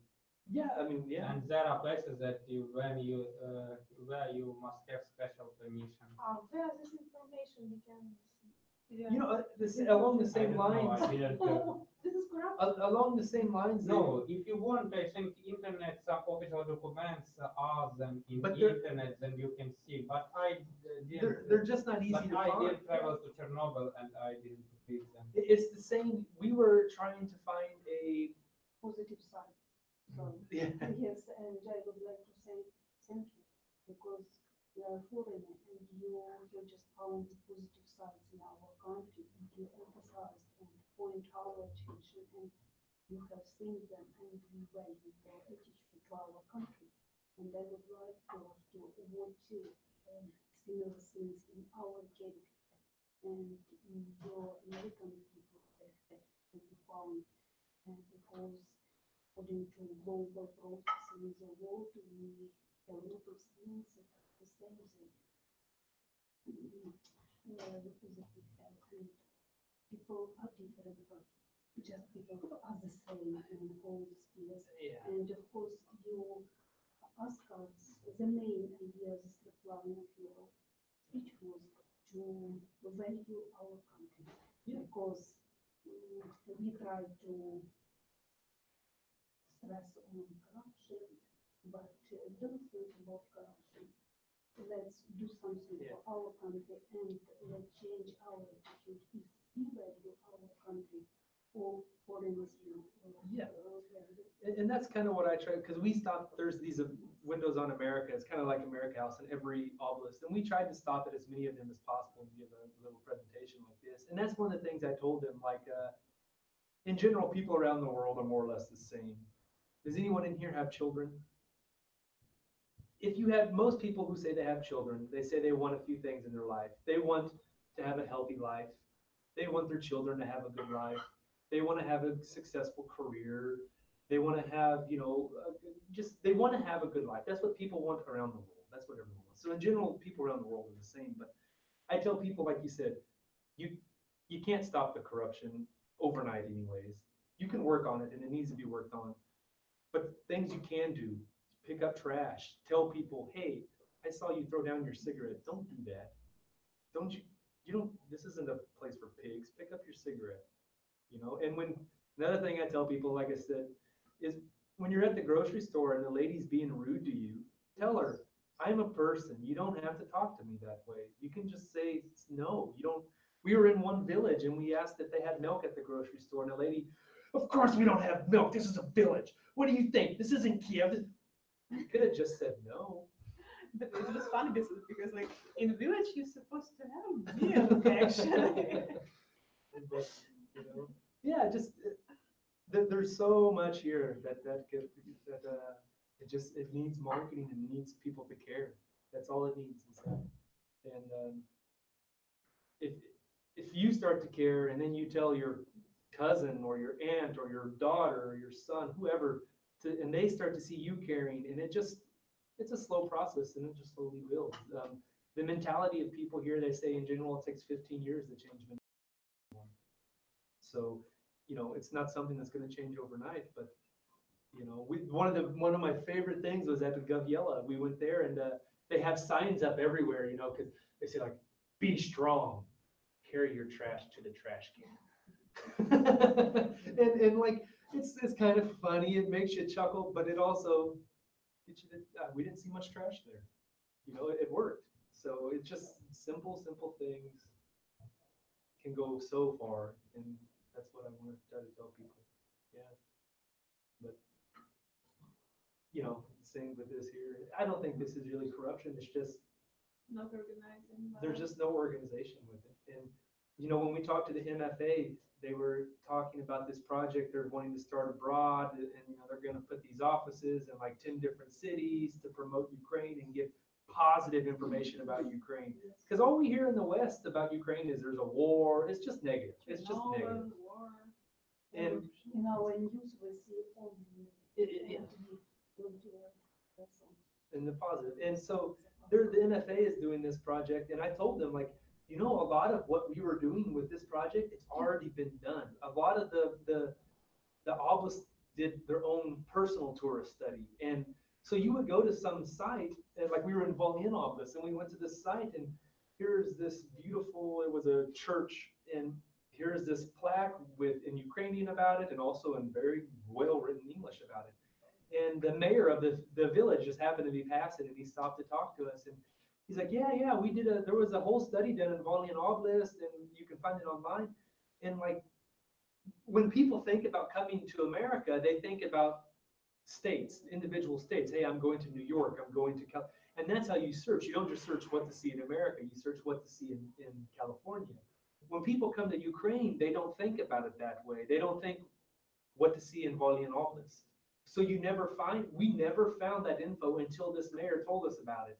Yeah, I mean, yeah. And there are places that where you must have special permission. Where this information we can see. Along the I same don't know, lines. I didn't, This is corruption. Along the same lines. no, if you want, I think internet, some official documents are them in But internet, then you can see. But I didn't. they're just not easy But to I find. did travel to Chernobyl and I didn't read them. It's the same. We were trying to find a Positive side. So, yeah. yes, and I would like to say thank you, because you are foreigner and you just found the positive sides in our country, and you emphasized and point our attention, and you have seen them, and we value your attitude to our country. And I would like to want to similar things in our country and in your American people that have found, and because according to global process in the world, we have a lot of things that are the same thing. That we have, and people are different, but just people are the same in all spheres. Yeah. And of course, you ask us, the main idea of the plan of your speech was to value our country. Yeah. Because we try to stress on corruption, but don't think about corruption. Let's do something for our country, and let's change our attitude. If we value our country, or foreigners will. Yeah. And that's kind of what I try, because we stopped, there's these windows on America. It's kind of like America House in every obelisk. And we tried to stop at as many of them as possible and give a little presentation like this. And that's one of the things I told them, like, in general, people around the world are more or less the same. Does anyone in here have children? If you have, most people who say they have children, they say they want a few things in their life. They want to have a healthy life. They want their children to have a good life. They want to have a successful career. They want to have, they want to have a good life. That's what people want around the world. That's what everyone wants. So in general, people around the world are the same. But I tell people, like you said, you you can't stop the corruption overnight anyways. You can work on it and it needs to be worked on. But things you can do, pick up trash, tell people, hey, I saw you throw down your cigarette. Don't do that. Don't you don't, this isn't a place for pigs. Pick up your cigarette, you know? And when, another thing I tell people, like I said, is when you're at the grocery store and the lady's being rude to you, tell her, I'm a person. You don't have to talk to me that way. You can just say no. You don't. We were in one village and we asked if they had milk at the grocery store, and the lady, of course we don't have milk. This is a village. What do you think? This isn't Kyiv. You could have just said no. But it was funny because like in village you're supposed to have milk actually. But, you know, yeah, just there's so much here it needs marketing and needs people to care. That's all it needs is that. And if if you start to care and then you tell your cousin or your aunt or your daughter or your son, whoever, and they start to see you caring, and it's a slow process and it just slowly builds. The mentality of people here, they say in general, it takes 15 years to change mentality. So, you know, it's not something that's going to change overnight, but you know, one of my favorite things was at the Gaviela. We went there and they have signs up everywhere, you know, because they say like, be strong, carry your trash to the trash can. and like, it's kind of funny. It makes you chuckle, but it also gets you to, we didn't see much trash there. You know, it worked. So it's just simple things can go so far, and that's what I want to try to tell people. Yeah, but you know, same with this here. I don't think this is really corruption. It's just Not organizing. there's just no organization with it. And you know, when we talked to the MFA, they were talking about this project they're wanting to start abroad, and you know, they're going to put these offices in like 10 different cities to promote Ukraine and give positive information about Ukraine. Because all we hear in the West about Ukraine is there's a war. It's just negative. It's just negative. War. And In our news, we see only yeah, good, that's all. and the positive. And so the MFA is doing this project, and I told them like, you know, a lot of what we were doing with this project, it's already been done. A lot of the obelisk did their own personal tourist study, and so you would go to some site, and like we were in Volyn obelisk, and we went to this site, and here's this beautiful. It was a church, and here's this plaque in Ukrainian about it, and also in very well written English about it. And the mayor of the village just happened to be passing, and he stopped to talk to us, and he's like, yeah, there was a whole study done in Volyn Oblast, and you can find it online. And like, when people think about coming to America, they think about states, individual states. Hey, I'm going to New York, I'm going to and that's how you search. You don't just search what to see in America, you search what to see in California. When people come to Ukraine, they don't think about it that way. They don't think what to see in Volyn Oblast. So we never found that info until this mayor told us about it,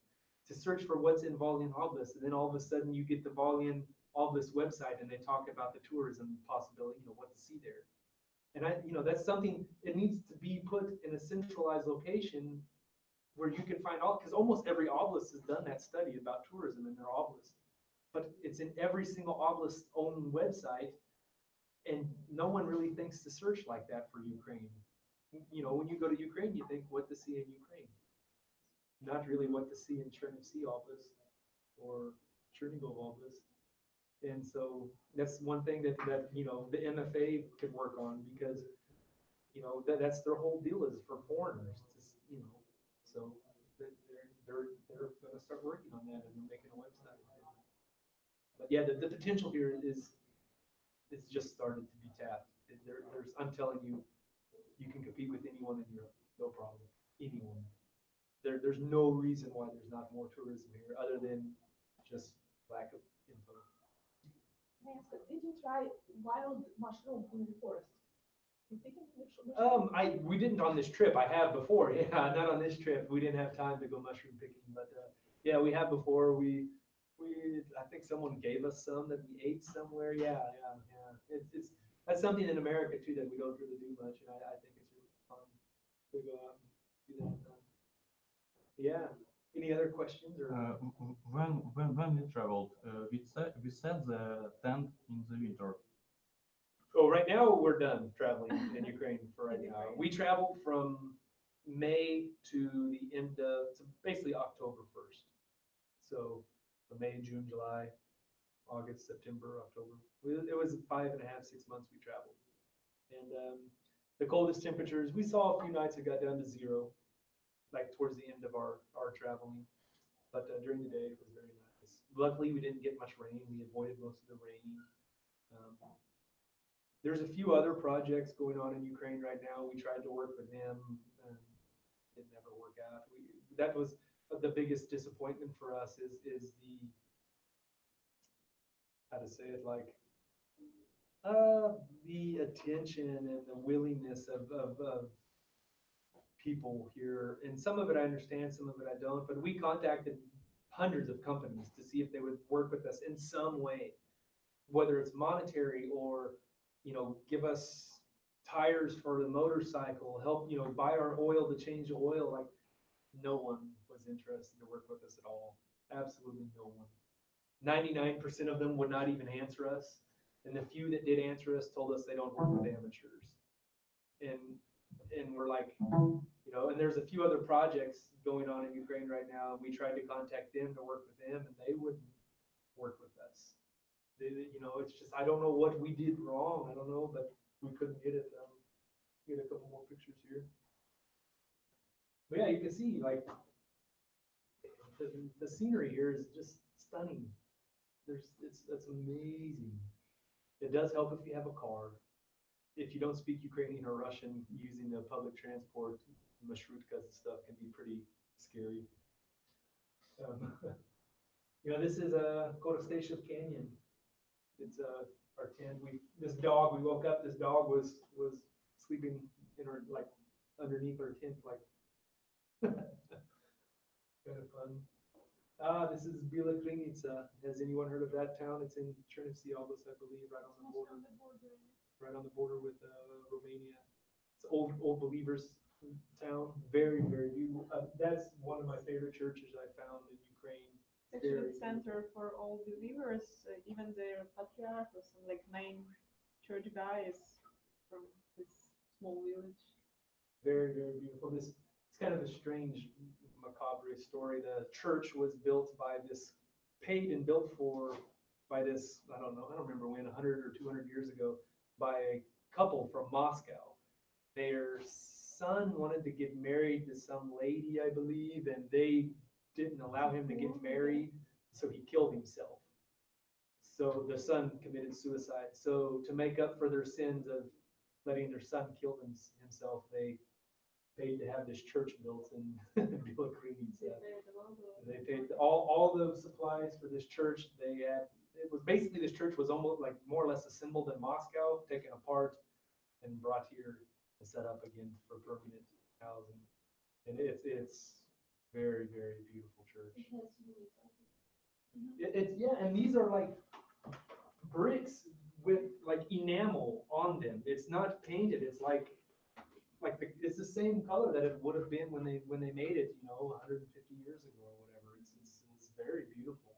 to search for what's in Volyn Oblast. And then all of a sudden you get the Volyn Oblast website and they talk about the tourism possibility, you know, what to see there. And that's something, it needs to be put in a centralized location where you can find all, because almost every obelisk has done that study about tourism in their obelisk. But it's in every single obelisk's own website, and no one really thinks to search like that for Ukraine. You know, when you go to Ukraine, you think what to see in Ukraine, not really what to see in Chernivtsi Oblast or Chernigov Oblast. And so that's one thing that you know, the MFA could work on, because you know that's their whole deal is for foreigners, you know. So they're going to start working on that, and they're making a website. But yeah, the potential here is just started to be tapped. I'm telling you, you can compete with anyone in Europe, no problem. Anyone. There's no reason why there's not more tourism here other than just lack of info. Did you try wild mushroom in the forest? We didn't on this trip. I have before. Yeah, not on this trip. We didn't have time to go mushroom picking, but yeah, we have before. I think someone gave us some that we ate somewhere. Yeah. It's that's something in America too that we don't really do much, and I think it's really fun to go out and do that. Yeah. Any other questions or? When we traveled, we set the tent in the winter? Oh, right now we're done traveling in Ukraine for right now. We traveled from May to the end of, to basically October 1st. So May, June, July, August, September, October. It was 5.5, 6 months we traveled. And the coldest temperatures, we saw a few nights it got down to 0, like towards the end of our traveling. But during the day it was very nice. Luckily we didn't get much rain. We avoided most of the rain. There's a few other projects going on in Ukraine right now. We tried to work with them, and it never worked out. That was the biggest disappointment for us is the, how to say it, like the attention and the willingness of people here. And some of it I understand, some of it I don't. But we contacted hundreds of companies to see if they would work with us in some way, whether it's monetary or give us tires for the motorcycle, help, buy our oil to change the oil. Like, no one was interested to work with us at all. Absolutely no one. 99% of them would not even answer us. And the few that did answer us told us they don't work with amateurs. And we're like, and there's a few other projects going on in Ukraine right now. We tried to contact them to work with them, and they wouldn't work with us. It's just, I don't know what we did wrong. I don't know, but we couldn't get it. Get a couple more pictures here. But yeah, you can see like the scenery here is just stunning. That's amazing. It does help if you have a car. If you don't speak Ukrainian or Russian, using the public transport, marshrutkas and stuff can be pretty scary. This is a Korosteshev Canyon. It's our tent. This dog, we woke up, this dog was sleeping in our, like, underneath our tent, like, kind of fun. This is Bila Klinica. Has anyone heard of that town? It's in Chernihiv Oblast, I believe, right on the border. Right on the border with Romania. It's old believers town. Very, very beautiful. That's one of my favorite churches I found in Ukraine. Actually, the center for all believers, even their patriarch or some like main church guy is from this small village. Very, very beautiful. It's kind of a strange, macabre story. The church was built by this, paid and built for by this, I don't remember when, 100 or 200 years ago, by a couple from Moscow. Their son wanted to get married to some lady, I believe, and they didn't allow him to get married, so he killed himself. So the son committed suicide. So to make up for their sins of letting their son kill himself, they paid to have this church built in Bila Klinica. They paid all the supplies for this church. It was basically, this church was almost like more or less assembled in Moscow, taken apart and brought here to set up again for permanent housing. And it's very, very beautiful church. Yeah, and these are like bricks with like enamel on them. It's not painted. It's it's the same color that it would have been when they made it, 150 years ago or whatever. It's very beautiful.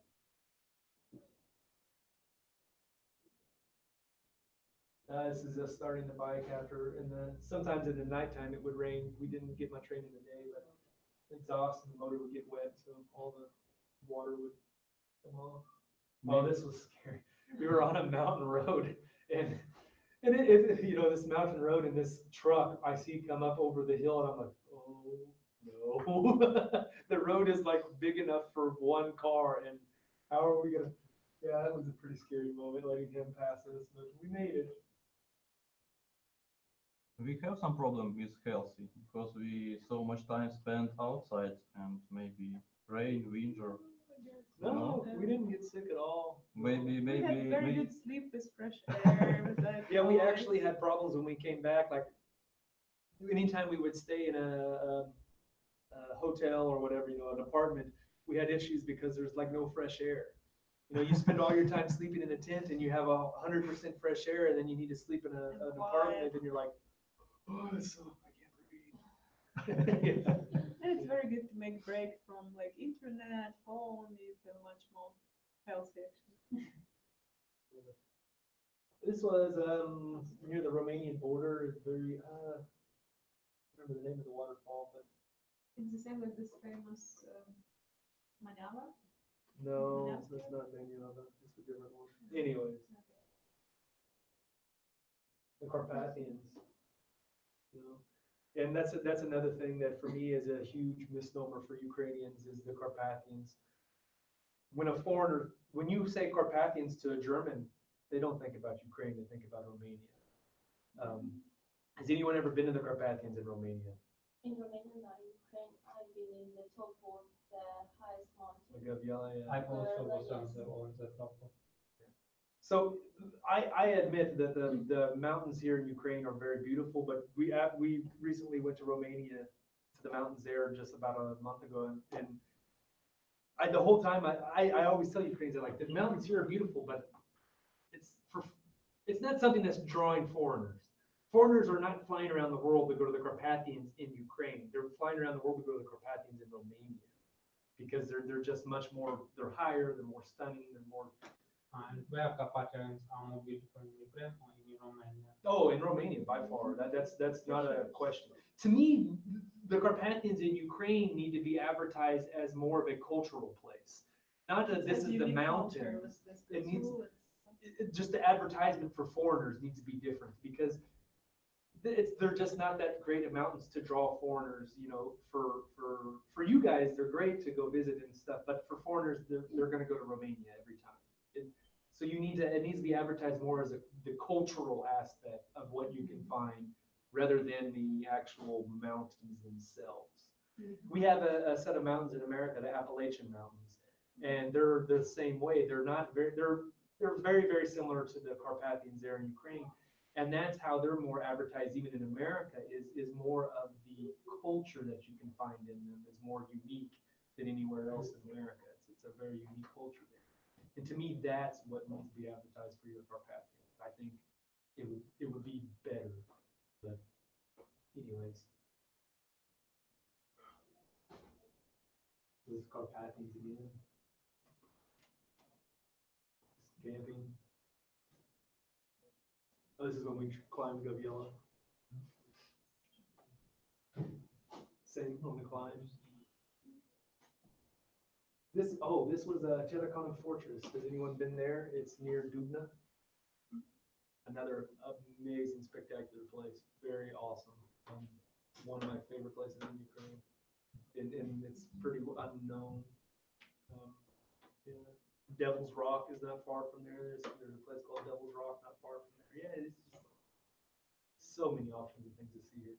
This is us starting the bike after, and then sometimes in the nighttime it would rain. We didn't get much rain in the day, but exhaust and the motor would get wet, so all the water would come off. Oh, this was scary. We were on a mountain road, and this mountain road and this truck I see come up over the hill, and I'm like, oh no. The road is like big enough for one car, and how are we gonna? Yeah, that was a pretty scary moment letting him pass us, but we made it. We have some problem with healthy because we so much time spent outside and maybe rain, winter. No, we didn't get sick at all. We had very good sleep with fresh air. Yeah, we actually had problems when we came back. Like, anytime we would stay in a hotel or whatever, an apartment, we had issues because there's like no fresh air. You spend all your time sleeping in a tent and you have 100% fresh air, and then you need to sleep in an apartment, and you're like, oh, I can't breathe. And it's very good to make break from like internet, phone. You feel much more healthy actually. This was near the Romanian border. It's very I don't remember the name of the waterfall, but It's the same with this famous Manala. no, No? it's not Manuela. It's a different one. Anyways, the Carpathians. You know, and that's another thing that for me is a huge misnomer for Ukrainians is the Carpathians. When you say Carpathians to a German, they don't think about Ukraine, they think about Romania. Has anyone ever been to the Carpathians in Romania? In Romania, not in Ukraine, I've been in the top of the highest mountain. Like Gabriela, yeah. I also was on the top of. So I admit that the mountains here in Ukraine are very beautiful, but we recently went to Romania to the mountains there just about a month ago, and the whole time I always tell Ukrainians that like the mountains here are beautiful, but it's not something that's drawing foreigners. Foreigners are not flying around the world to go to the Carpathians in Ukraine. They're flying around the world to go to the Carpathians in Romania because they're just much more. They're higher. They're more stunning. They're more. And where Carpathians are more beautiful in Ukraine or in Romania? Oh, in Romania by far. That's not a question. To me, the Carpathians in Ukraine need to be advertised as more of a cultural place. Not that this is the mountain. It needs just the advertisement for foreigners needs to be different because they're just not that great of mountains to draw foreigners. You know, for you guys, they're great to go visit and stuff, but for foreigners, they're going to go to Romania every time. So it needs to be advertised more as the cultural aspect of what you can find rather than the actual mountains themselves. We have a set of mountains in America, the Appalachian Mountains, and they're the same way. They're very, very similar to the Carpathians there in Ukraine. And that's how they're more advertised even in America is more of the culture that you can find in them is more unique than anywhere else in America. It's a very unique culture there. And to me, that's what needs to be advertised for your Carpathians. I think it would be better. But anyways. This is Carpathians again. Camping. Oh, this is when we climb Gabriela. Same on the climbs. This was a Telecom Fortress. Has anyone been there? It's near Dubna. Another amazing, spectacular place. Very awesome. One of my favorite places in Ukraine. And it's pretty unknown. Yeah. Devil's Rock is not far from there. There's a place called Devil's Rock not far from there. Yeah, it's just so many options of things to see here.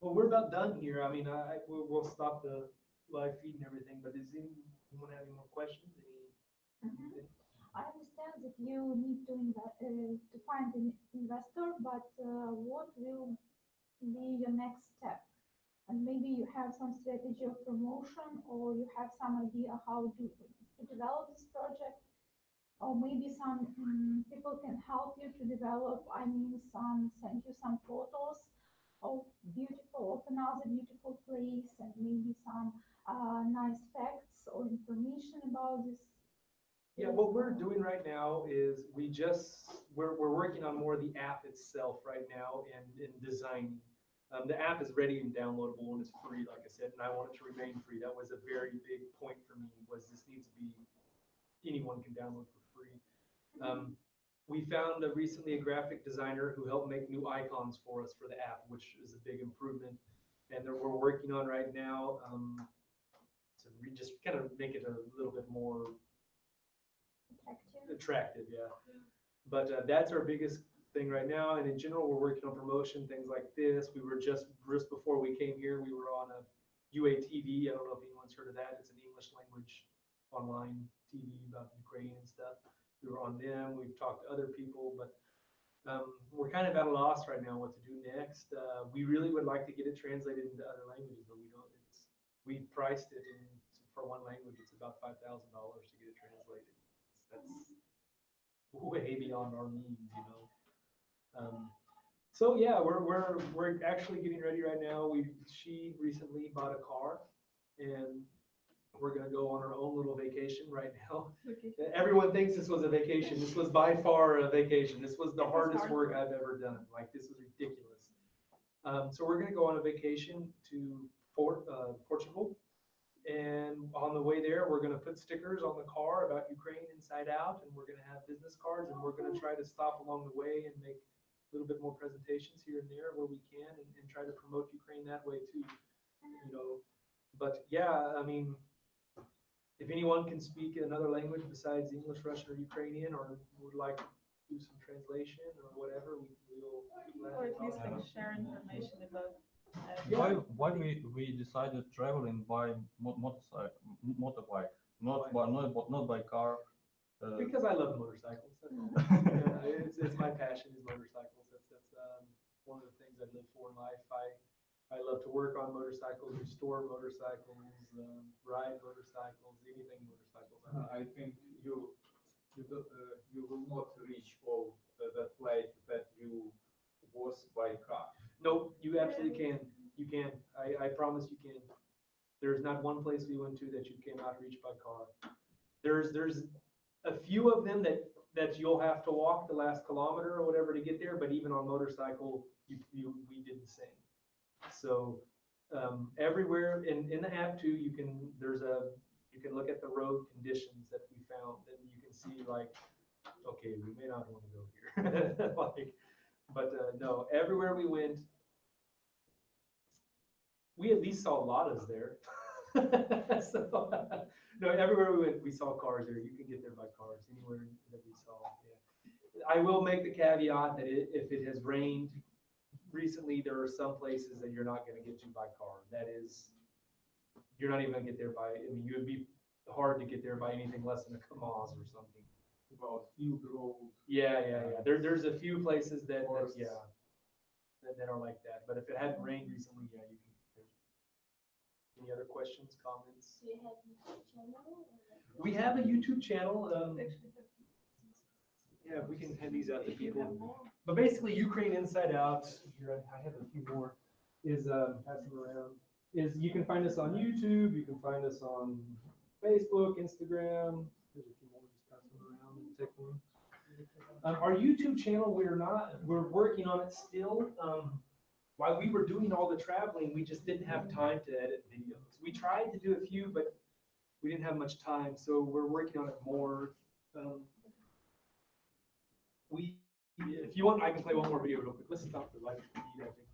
Well, we're about done here. I mean, we'll stop the live feed and everything, but does anyone have any more questions? I understand that you need to find an investor, but what will be your next step? And maybe you have some strategy of promotion, or you have some idea how to develop this project, or maybe some people can help you to develop. I mean, send you some photos of another beautiful place, and maybe some nice facts or information about this. Yeah, what we're doing right now is we're working on more of the app itself right now and designing. The app is ready and downloadable and it's free, like I said, and I want it to remain free. That was a very big point for me, was this needs to be, anyone can download for free. We found recently a graphic designer who helped make new icons for us for the app, which is a big improvement. And that we're working on right now to just kind of make it a little bit more attractive, yeah. But that's our biggest thing right now, and in general, we're working on promotion, things like this. We were just before we came here, we were on a UATV. I don't know if anyone's heard of that. It's an English language online TV about Ukraine and stuff. We were on them. We've talked to other people, but we're kind of at a loss right now what to do next. We really would like to get it translated into other languages, but we don't. We priced it, and for one language, it's about $5,000 to get it translated. That's way beyond our means, you know. So yeah, we're actually getting ready right now. She recently bought a car, and We're gonna go on our own little vacation right now. Okay. Everyone thinks this was a vacation. This was by far a vacation. This was the It was hardest hard work work. I've ever done. Like, this was ridiculous. So we're gonna go on a vacation to Portugal. And on the way there, we're gonna put stickers on the car about Ukraine inside out, and we're gonna have business cards, and we're gonna try to stop along the way and make a little bit more presentations here and there where we can, and try to promote Ukraine that way too, you know. But yeah, I mean, if anyone can speak another language besides English, Russian, or Ukrainian, or would like to do some translation or whatever, we'll be glad Or to at least talk. like share information about. Why we decided traveling by motorbike, not by car? Because I love motorcycles. That's all. It's my passion is motorcycles. That's one of the things I live for in life. I love to work on motorcycles, restore motorcycles, ride motorcycles, anything motorcycles. I think you will not reach all that place that you was by car. No, you absolutely can. You can. I promise you can. There's not one place we went to that you cannot reach by car. There's a few of them that you'll have to walk the last kilometer or whatever to get there, but even on motorcycle, we did the same. So everywhere in the app too, you can look at the road conditions that we found, and you can see like, okay, we may not want to go here. Like, but no, everywhere we went, we at least saw Ladas there. So, no, everywhere we went, we saw cars there. You can get there by cars anywhere that we saw. Yeah. I will make the caveat that if it has rained recently, there are some places that you're not going to get to by car. That is, you're not even going to get there by. I mean, you would be hard to get there by anything less than a Kamaz or something. About field road. Yeah. There's a few places that are like that. But if it hadn't rained recently, yeah, you can. Any other questions, comments? Do you have YouTube channel? We have a YouTube channel. Yeah, we can hand these out to people. But basically, Ukraine Inside Out. Here, I have a few more. Is pass them around. Is you can find us on YouTube. You can find us on Facebook, Instagram. There's a few more. Just pass them around and take one. Our YouTube channel, we're working on it still. While we were doing all the traveling, we just didn't have time to edit videos. We tried to do a few, but we didn't have much time, so we're working on it more. If you want, I can play one more video real quick. Let's stop the live feed, I think.